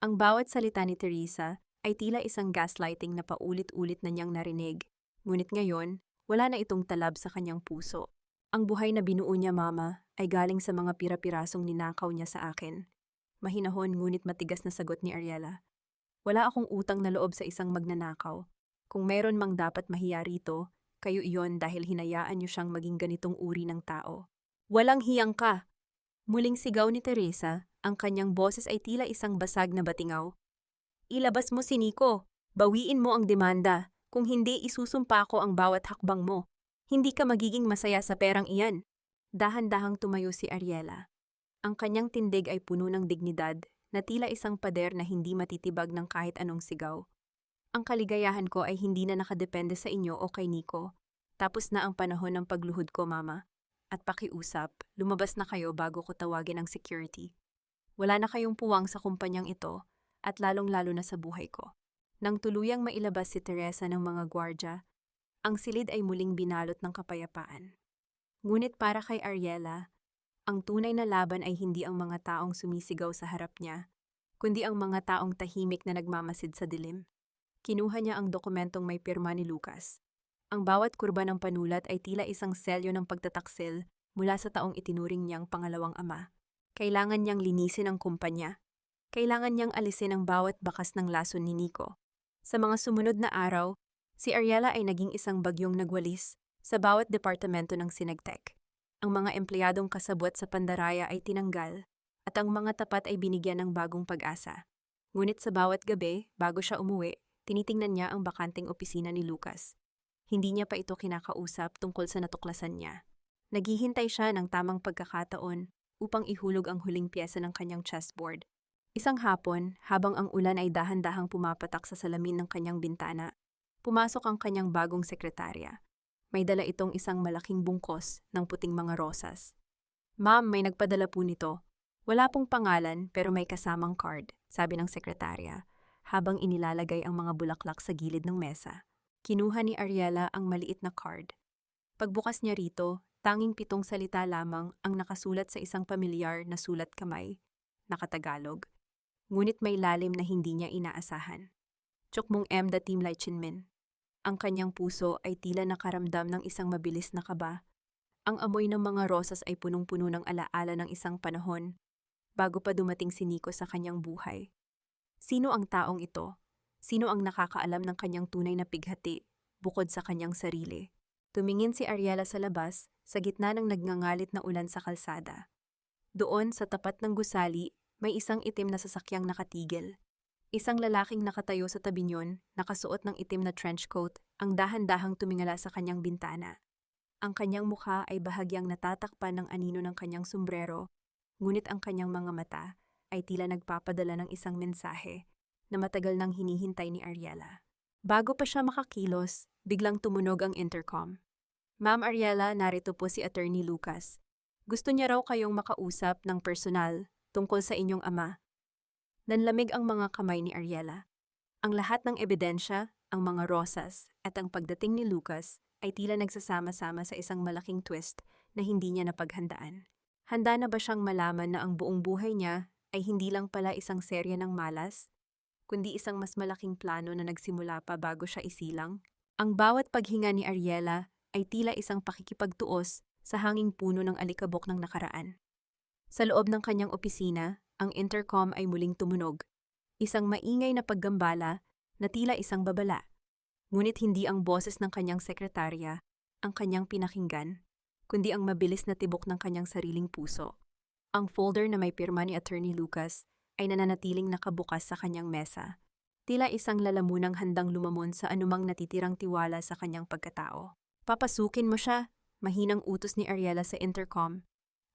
Ang bawat salita ni Teresa ay tila isang gaslighting na paulit-ulit na niyang narinig. Ngunit ngayon, wala na itong talab sa kanyang puso. Ang buhay na binuo niya, Mama, ay galing sa mga pira-pirasong ninakaw niya sa akin. Mahinahon ngunit matigas na sagot ni Ariela. Wala akong utang na loob sa isang magnanakaw. Kung meron mang dapat mahiya rito, kayo iyon dahil hinayaan niyo siyang maging ganitong uri ng tao. Walang hiyang ka! Muling sigaw ni Teresa, ang kanyang boses ay tila isang basag na batingaw. Ilabas mo si Nico! Bawiin mo ang demanda! Kung hindi, isusumpa ko ang bawat hakbang mo. Hindi ka magiging masaya sa perang iyan. Dahan-dahang tumayo si Ariela. Ang kanyang tindig ay puno ng dignidad na tila isang pader na hindi matitibag ng kahit anong sigaw. Ang kaligayahan ko ay hindi na nakadepende sa inyo o kay Nico. Tapos na ang panahon ng pagluhod ko, Mama. At pakiusap, lumabas na kayo bago ko tawagin ang security. Wala na kayong puwang sa kumpanyang ito at lalong-lalo na sa buhay ko. Nang tuluyang mailabas si Teresa ng mga gwardya, ang silid ay muling binalot ng kapayapaan. Ngunit para kay Ariela, ang tunay na laban ay hindi ang mga taong sumisigaw sa harap niya, kundi ang mga taong tahimik na nagmamasid sa dilim. Kinuha niya ang dokumentong may pirma ni Lucas. Ang bawat kurba ng panulat ay tila isang selyo ng pagtataksil mula sa taong itinuring niyang pangalawang ama. Kailangan niyang linisin ang kumpanya. Kailangan niyang alisin ang bawat bakas ng lason ni Nico. Sa mga sumunod na araw, si Ariela ay naging isang bagyong nagwalis sa bawat departamento ng Sinagtec. Ang mga empleyadong kasabwat sa pandaraya ay tinanggal at ang mga tapat ay binigyan ng bagong pag-asa. Ngunit sa bawat gabi, bago siya umuwi, tinitingnan niya ang bakanting opisina ni Lucas. Hindi niya pa ito kinakausap tungkol sa natuklasan niya. Naghihintay siya ng tamang pagkakataon upang ihulog ang huling piyesa ng kanyang chessboard. Isang hapon, habang ang ulan ay dahan-dahang pumapatak sa salamin ng kanyang bintana, pumasok ang kanyang bagong sekretarya. May dala itong isang malaking bungkos ng puting mga rosas. Ma'am, may nagpadala po nito. Wala pong pangalan pero may kasamang card, sabi ng sekretarya, habang inilalagay ang mga bulaklak sa gilid ng mesa. Kinuha ni Ariela ang maliit na card. Pagbukas niya rito, tanging 7 salita lamang ang nakasulat sa isang pamilyar na sulat kamay, nakatagalog. Ngunit may lalim na hindi niya inaasahan. Chokmong M. da Team Lai Chinmin. Ang kanyang puso ay tila nakaramdam ng isang mabilis na kaba. Ang amoy ng mga rosas ay punong-puno ng alaala ng isang panahon, bago pa dumating si Nico sa kanyang buhay. Sino ang taong ito? Sino ang nakakaalam ng kanyang tunay na pighati, bukod sa kanyang sarili? Tumingin si Ariela sa labas, sa gitna ng nagngangalit na ulan sa kalsada. Doon, sa tapat ng gusali, may isang itim na sasakyang nakatigil. Isang lalaking nakatayo sa tabi niyon, nakasuot ng itim na trench coat, ang dahan-dahang tumingala sa kanyang bintana. Ang kanyang mukha ay bahagyang natatakpan ng anino ng kanyang sombrero, ngunit ang kanyang mga mata ay tila nagpapadala ng isang mensahe na matagal nang hinihintay ni Ariela. Bago pa siya makakilos, biglang tumunog ang intercom. Ma'am Ariela, narito po si Attorney Lucas. Gusto niya raw kayong makausap ng personal tungkol sa inyong ama. Nanlamig ang mga kamay ni Ariela. Ang lahat ng ebidensya, ang mga rosas, at ang pagdating ni Lucas ay tila nagsasama-sama sa isang malaking twist na hindi niya napaghandaan. Handa na ba siyang malaman na ang buong buhay niya ay hindi lang pala isang serya ng malas, kundi isang mas malaking plano na nagsimula pa bago siya isilang? Ang bawat paghinga ni Ariela ay tila isang pakikipagtuos sa hanging puno ng alikabok ng nakaraan. Sa loob ng kanyang opisina, ang intercom ay muling tumunog. Isang maingay na paggambala na tila isang babala. Ngunit hindi ang boses ng kanyang sekretarya ang kanyang pinakinggan, kundi ang mabilis na tibok ng kanyang sariling puso. Ang folder na may pirma ni Attorney Lucas ay nananatiling nakabukas sa kanyang mesa. Tila isang lalamunang handang lumamon sa anumang natitirang tiwala sa kanyang pagkatao. Papasukin mo siya, mahinang utos ni Ariela sa intercom.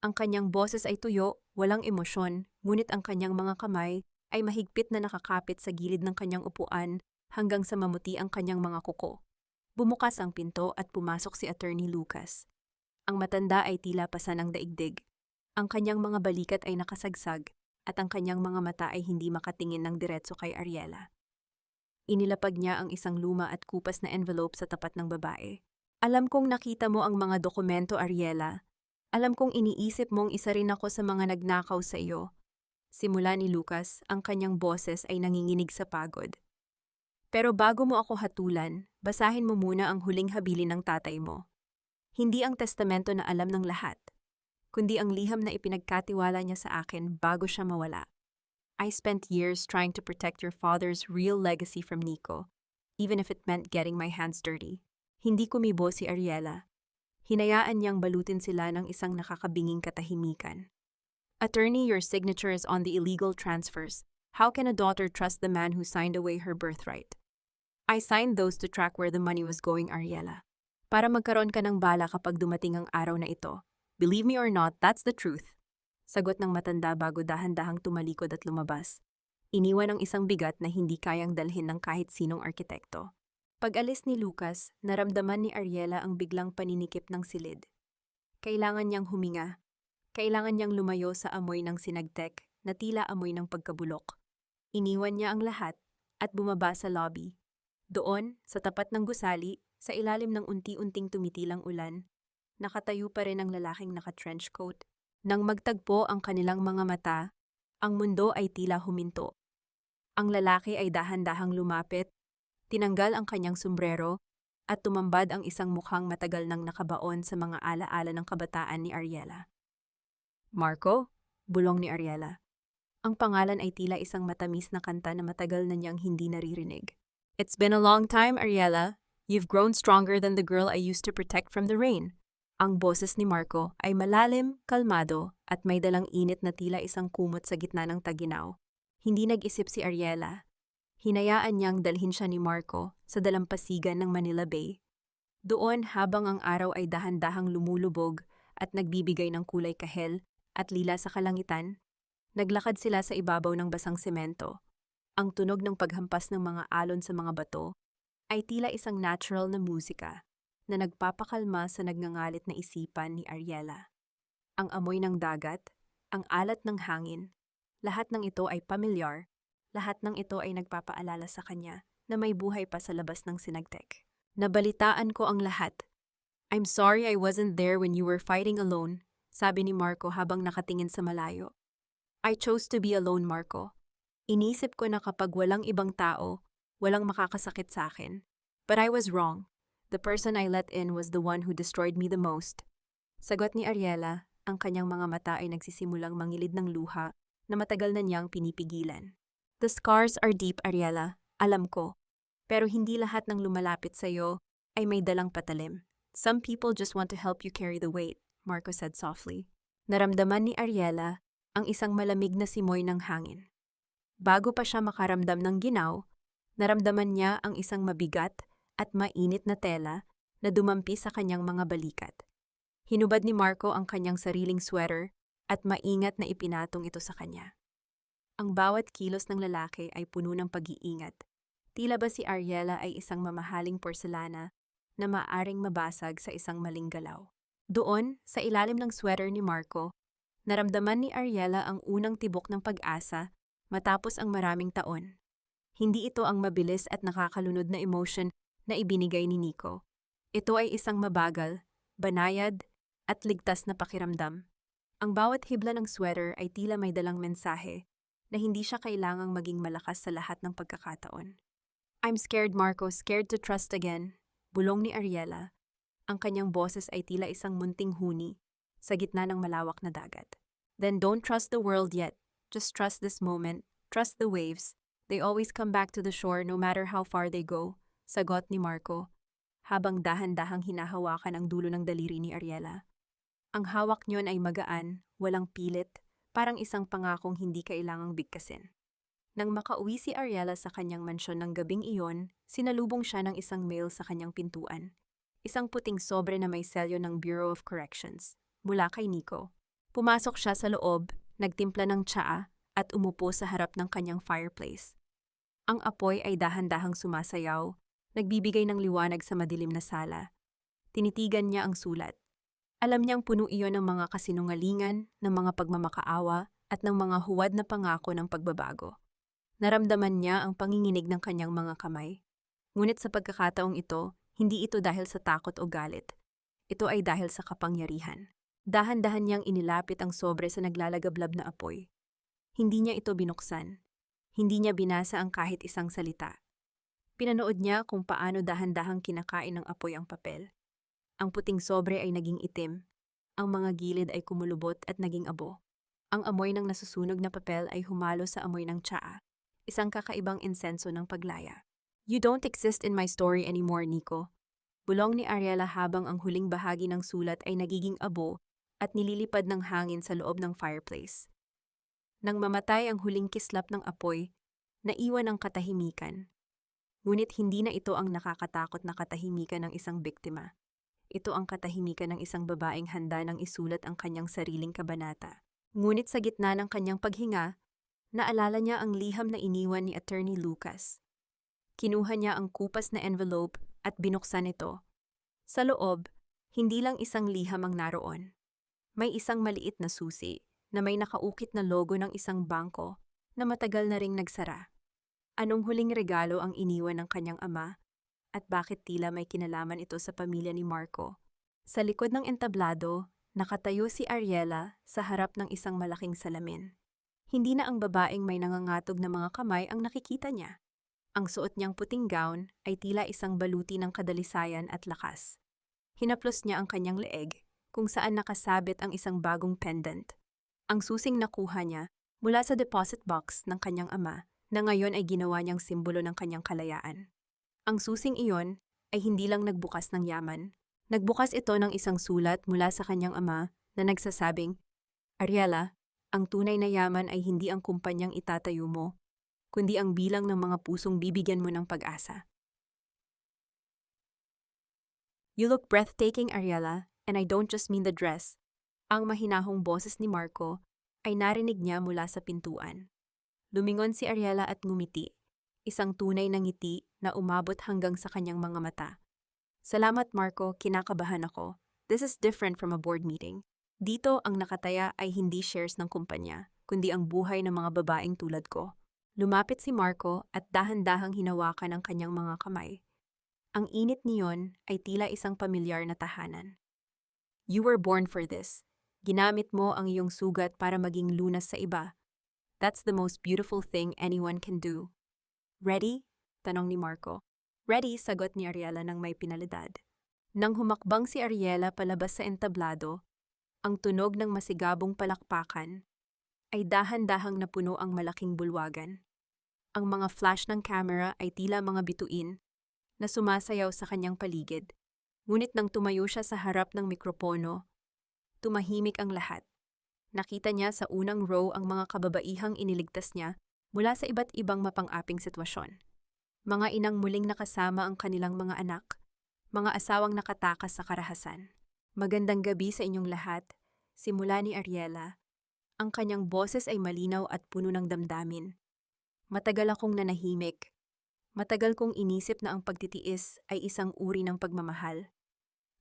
Ang kanyang boses ay tuyo, walang emosyon, ngunit ang kanyang mga kamay ay mahigpit na nakakapit sa gilid ng kanyang upuan hanggang sa mamuti ang kanyang mga kuko. Bumukas ang pinto at pumasok si Attorney Lucas. Ang matanda ay tila pasan ng daigdig. Ang kanyang mga balikat ay nakasagsag at ang kanyang mga mata ay hindi makatingin ng diretso kay Ariela. Inilapag niya ang isang luma at kupas na envelope sa tapat ng babae. Alam kong nakita mo ang mga dokumento, Ariela. Alam kong iniisip mong isa rin ako sa mga nagnakaw sa iyo. Simula ni Lucas, ang kanyang boses ay nanginginig sa pagod. Pero bago mo ako hatulan, basahin mo muna ang huling habilin ng tatay mo. Hindi ang testamento na alam ng lahat, kundi ang liham na ipinagkatiwala niya sa akin bago siya mawala. I spent years trying to protect your father's real legacy from Nico, even if it meant getting my hands dirty. Hindi kumibo si Ariela. Hinayaan niyang balutin sila ng isang nakakabinging katahimikan. Attorney, your signature is on the illegal transfers. How can a daughter trust the man who signed away her birthright? I signed those to track where the money was going, Ariela. Para magkaroon ka ng bala kapag dumating ang araw na ito. Believe me or not, that's the truth. Sagot ng matanda bago dahan-dahang tumalikod at lumabas. Iniwan ang isang bigat na hindi kayang dalhin ng kahit sinong arkitekto. Pag-alis ni Lucas, naramdaman ni Ariela ang biglang paninikip ng silid. Kailangan niyang huminga. Kailangan niyang lumayo sa amoy ng sinagtek na tila amoy ng pagkabulok. Iniwan niya ang lahat at bumaba sa lobby. Doon, sa tapat ng gusali, sa ilalim ng unti-unting tumitilang ulan, nakatayo pa rin ang lalaking naka-trench coat. Nang magtagpo ang kanilang mga mata, ang mundo ay tila huminto. Ang lalaki ay dahan-dahang lumapit, tinanggal ang kanyang sombrero, at tumambad ang isang mukhang matagal nang nakabaon sa mga alaala ng kabataan ni Ariela. Marco? Bulong ni Ariela. Ang pangalan ay tila isang matamis na kanta na matagal na niyang hindi naririnig. It's been a long time, Ariela. You've grown stronger than the girl I used to protect from the rain. Ang boses ni Marco ay malalim, kalmado, at may dalang init na tila isang kumot sa gitna ng taginaw. Hindi nag-isip si Ariela. Hinayaan niyang dalhin siya ni Marco sa dalampasigan ng Manila Bay. Doon, habang ang araw ay dahan-dahang lumulubog at nagbibigay ng kulay kahel at lila sa kalangitan, naglakad sila sa ibabaw ng basang semento. Ang tunog ng paghampas ng mga alon sa mga bato ay tila isang natural na musika na nagpapakalma sa nagngangalit na isipan ni Ariela. Ang amoy ng dagat, ang alat ng hangin, lahat ng ito ay pamilyar, lahat ng ito ay nagpapaalala sa kanya na may buhay pa sa labas ng sinagtek. Nabalitaan ko ang lahat. I'm sorry I wasn't there when you were fighting alone, sabi ni Marco habang nakatingin sa malayo. I chose to be alone, Marco. Inisip ko na kapag walang ibang tao, walang makakasakit sa akin. But I was wrong. The person I let in was the one who destroyed me the most. Sagot ni Ariela, ang kanyang mga mata ay nagsisimulang mangilid ng luha na matagal na niyang pinipigilan. The scars are deep, Ariela. Alam ko. Pero hindi lahat ng lumalapit sa'yo ay may dalang patalim. Some people just want to help you carry the weight, Marco said softly. Naramdaman ni Ariela ang isang malamig na simoy ng hangin. Bago pa siya makaramdam ng ginaw, naramdaman niya ang isang mabigat at mainit na tela na dumampi sa kanyang mga balikat. Hinubad ni Marco ang kanyang sariling sweater at maingat na ipinatong ito sa kanya. Ang bawat kilos ng lalaki ay puno ng pag-iingat. Tila ba si Ariela ay isang mamahaling porselana na maaring mabasag sa isang maling galaw. Doon, sa ilalim ng sweater ni Marco, naramdaman ni Ariela ang unang tibok ng pag-asa matapos ang maraming taon. Hindi ito ang mabilis at nakakalunod na emotion na ibinigay ni Nico. Ito ay isang mabagal, banayad, at ligtas na pakiramdam. Ang bawat hibla ng sweater ay tila may dalang mensahe na hindi siya kailangang maging malakas sa lahat ng pagkakataon. I'm scared, Marco, scared to trust again. Bulong ni Ariela. Ang kanyang boses ay tila isang munting huni sa gitna ng malawak na dagat. Then don't trust the world yet. Just trust this moment. Trust the waves. They always come back to the shore no matter how far they go. Sagot ni Marco, habang dahan-dahang hinahawakan ang dulo ng daliri ni Ariela. Ang hawak niyon ay magaan, walang pilit, parang isang pangakong hindi kailangang bigkasin. Nang makauwi si Ariela sa kanyang mansyon ng gabing iyon, sinalubong siya ng isang mail sa kanyang pintuan. Isang puting sobre na may selyo ng Bureau of Corrections, mula kay Nico. Pumasok siya sa loob, nagtimpla ng tsaa, at umupo sa harap ng kanyang fireplace. Ang apoy ay dahan-dahang sumasayaw, nagbibigay ng liwanag sa madilim na sala. Tinitigan niya ang sulat. Alam niyang puno iyon ng mga kasinungalingan, ng mga pagmamakaawa, at ng mga huwad na pangako ng pagbabago. Naramdaman niya ang panginginig ng kanyang mga kamay. Ngunit sa pagkakataong ito, hindi ito dahil sa takot o galit. Ito ay dahil sa kapangyarihan. Dahan-dahan niyang inilapit ang sobre sa naglalagablab na apoy. Hindi niya ito binuksan. Hindi niya binasa ang kahit isang salita. Pinanood niya kung paano dahan-dahang kinakain ng apoy ang papel. Ang puting sobre ay naging itim. Ang mga gilid ay kumulubot at naging abo. Ang amoy ng nasusunog na papel ay humalo sa amoy ng tsaa. Isang kakaibang insenso ng paglaya. You don't exist in my story anymore, Nico. Bulong ni Ariela habang ang huling bahagi ng sulat ay nagiging abo at nililipad ng hangin sa loob ng fireplace. Nang mamatay ang huling kislap ng apoy, naiwan ang katahimikan. Ngunit hindi na ito ang nakakatakot na katahimikan ng isang biktima. Ito ang katahimikan ng isang babaeng handa nang isulat ang kanyang sariling kabanata. Ngunit sa gitna ng kanyang paghinga, naalala niya ang liham na iniwan ni Attorney Lucas. Kinuha niya ang kupas na envelope at binuksan ito. Sa loob, hindi lang isang liham ang naroon. May isang maliit na susi na may nakaukit na logo ng isang bangko na matagal na ring nagsara. Anong huling regalo ang iniwan ng kanyang ama? At bakit tila may kinalaman ito sa pamilya ni Marco? Sa likod ng entablado, nakatayo si Ariela sa harap ng isang malaking salamin. Hindi na ang babaeng may nangangatog na mga kamay ang nakikita niya. Ang suot niyang puting gown ay tila isang baluti ng kadalisayan at lakas. Hinaplos niya ang kanyang leeg, kung saan nakasabit ang isang bagong pendant. Ang susing nakuha niya mula sa deposit box ng kanyang ama na ngayon ay ginawa niyang simbolo ng kanyang kalayaan. Ang susing iyon ay hindi lang nagbukas ng yaman. Nagbukas ito ng isang sulat mula sa kanyang ama na nagsasabing, Ariela, ang tunay na yaman ay hindi ang kumpanyang itatayo mo, kundi ang bilang ng mga pusong bibigyan mo ng pag-asa. You look breathtaking, Ariela, and I don't just mean the dress. Ang mahinahong boses ni Marco ay narinig niya mula sa pintuan. Lumingon si Ariela at ngumiti, isang tunay na ngiti na umabot hanggang sa kanyang mga mata. Salamat, Marco, kinakabahan ako. This is different from a board meeting. Dito ang nakataya ay hindi shares ng kumpanya, kundi ang buhay ng mga babaeng tulad ko. Lumapit si Marco at dahan-dahang hinawakan ang kanyang mga kamay. Ang init niyon ay tila isang pamilyar na tahanan. You were born for this. Ginamit mo ang iyong sugat para maging lunas sa iba. That's the most beautiful thing anyone can do. Ready? Tanong ni Marco. Ready, sagot ni Ariela nang may pinalidad. Nang humakbang si Ariela palabas sa entablado, ang tunog ng masigabong palakpakan ay dahan-dahang napuno ang malaking bulwagan. Ang mga flash ng camera ay tila mga bituin na sumasayaw sa kanyang paligid. Ngunit nang tumayo siya sa harap ng mikropono, tumahimik ang lahat. Nakita niya sa unang row ang mga kababaihang iniligtas niya mula sa iba't ibang mapang-aping sitwasyon. Mga inang muling nakasama ang kanilang mga anak, mga asawang nakatakas sa karahasan. Magandang gabi sa inyong lahat, simula ni Ariela. Ang kanyang boses ay malinaw at puno ng damdamin. Matagal akong nanahimik. Matagal kong inisip na ang pagtitiis ay isang uri ng pagmamahal.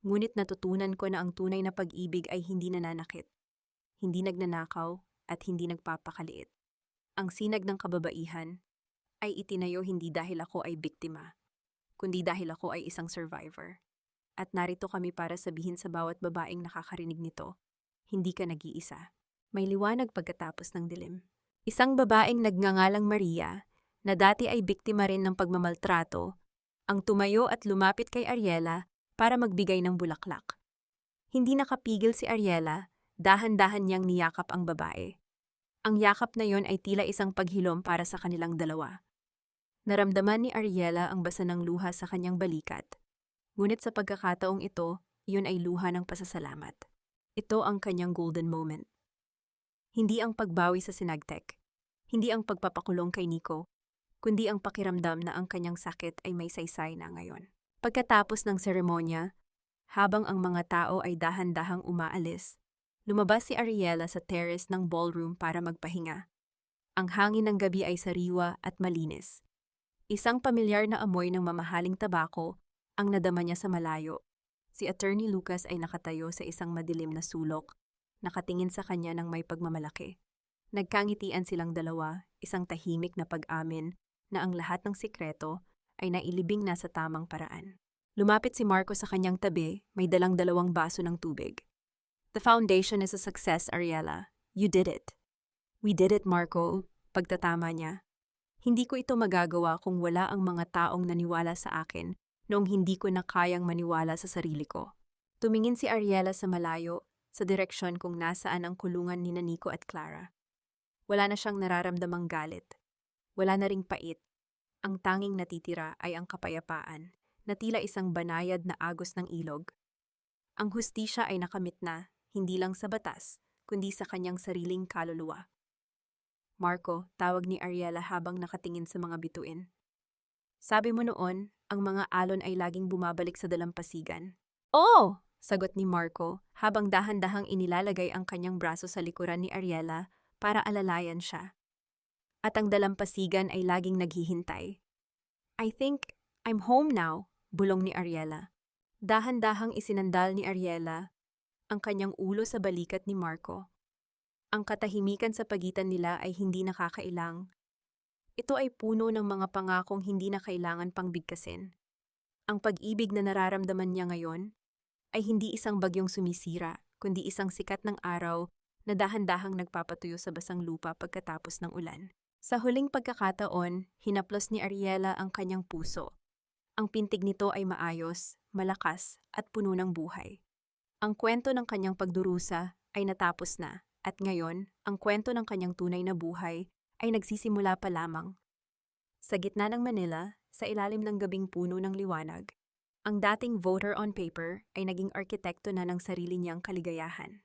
Ngunit natutunan ko na ang tunay na pag-ibig ay hindi nananakit, hindi nagnanakaw at hindi nagpapakaliit. Ang sinag ng kababaihan ay itinayo hindi dahil ako ay biktima, kundi dahil ako ay isang survivor. At narito kami para sabihin sa bawat babaeng nakakarinig nito, hindi ka nag-iisa. May liwanag pagkatapos ng dilim. Isang babaeng nagngangalang Maria, na dati ay biktima rin ng pagmamaltrato, ang tumayo at lumapit kay Ariela para magbigay ng bulaklak. Hindi nakapigil si Ariela, dahan-dahan niyang niyakap ang babae. Ang yakap na yon ay tila isang paghilom para sa kanilang dalawa. Naramdaman ni Ariela ang basa ng luha sa kanyang balikat. Ngunit sa pagkakataong ito, iyon ay luha ng pasasalamat. Ito ang kanyang golden moment. Hindi ang pagbawi sa sinagtek, hindi ang pagpapakulong kay Nico, kundi ang pakiramdam na ang kanyang sakit ay may saysay na ngayon. Pagkatapos ng seremonya, habang ang mga tao ay dahan-dahang umaalis, lumabas si Ariela sa terrace ng ballroom para magpahinga. Ang hangin ng gabi ay sariwa at malinis. Isang pamilyar na amoy ng mamahaling tabako ang nadama niya sa malayo. Si Attorney Lucas ay nakatayo sa isang madilim na sulok, nakatingin sa kanya ng may pagmamalaki. Nagkangitian silang dalawa, isang tahimik na pag-amin na ang lahat ng sikreto ay nailibing na sa tamang paraan. Lumapit si Marco sa kanyang tabi, may dalang 2 baso ng tubig. The foundation is a success, Ariela. You did it. We did it, Marco. Pagtatama niya. Hindi ko ito magagawa kung wala ang mga taong naniwala sa akin noong hindi ko na kayang maniwala sa sarili ko. Tumingin si Ariela sa malayo, sa direksyon kung nasaan ang kulungan ni Nico at Clara. Wala na siyang nararamdamang galit. Wala na ring pait. Ang tanging natitira ay ang kapayapaan, na tila isang banayad na agos ng ilog. Ang hustisya ay nakamit na, hindi lang sa batas, kundi sa kanyang sariling kaluluwa. Marco, tawag ni Ariela habang nakatingin sa mga bituin. Sabi mo noon, ang mga alon ay laging bumabalik sa dalampasigan. Oo! Sagot ni Marco, habang dahan-dahang inilalagay ang kanyang braso sa likuran ni Ariela para alalayan siya. At ang dalampasigan ay laging naghihintay. I think I'm home now, bulong ni Ariela. Dahan-dahang isinandal ni Ariela ang kanyang ulo sa balikat ni Marco. Ang katahimikan sa pagitan nila ay hindi nakakailang. Ito ay puno ng mga pangakong hindi na kailangan pang bigkasin. Ang pag-ibig na nararamdaman niya ngayon ay hindi isang bagyong sumisira, kundi isang sikat ng araw na dahan-dahang nagpapatuyo sa basang lupa pagkatapos ng ulan. Sa huling pagkakataon, hinaplos ni Ariela ang kanyang puso. Ang pintig nito ay maayos, malakas, at puno ng buhay. Ang kwento ng kanyang pagdurusa ay natapos na, at ngayon, ang kwento ng kanyang tunay na buhay ay nagsisimula pa lamang. Sa gitna ng Manila, sa ilalim ng gabing puno ng liwanag, ang dating voter on paper ay naging arkitekto na ng sarili niyang kaligayahan.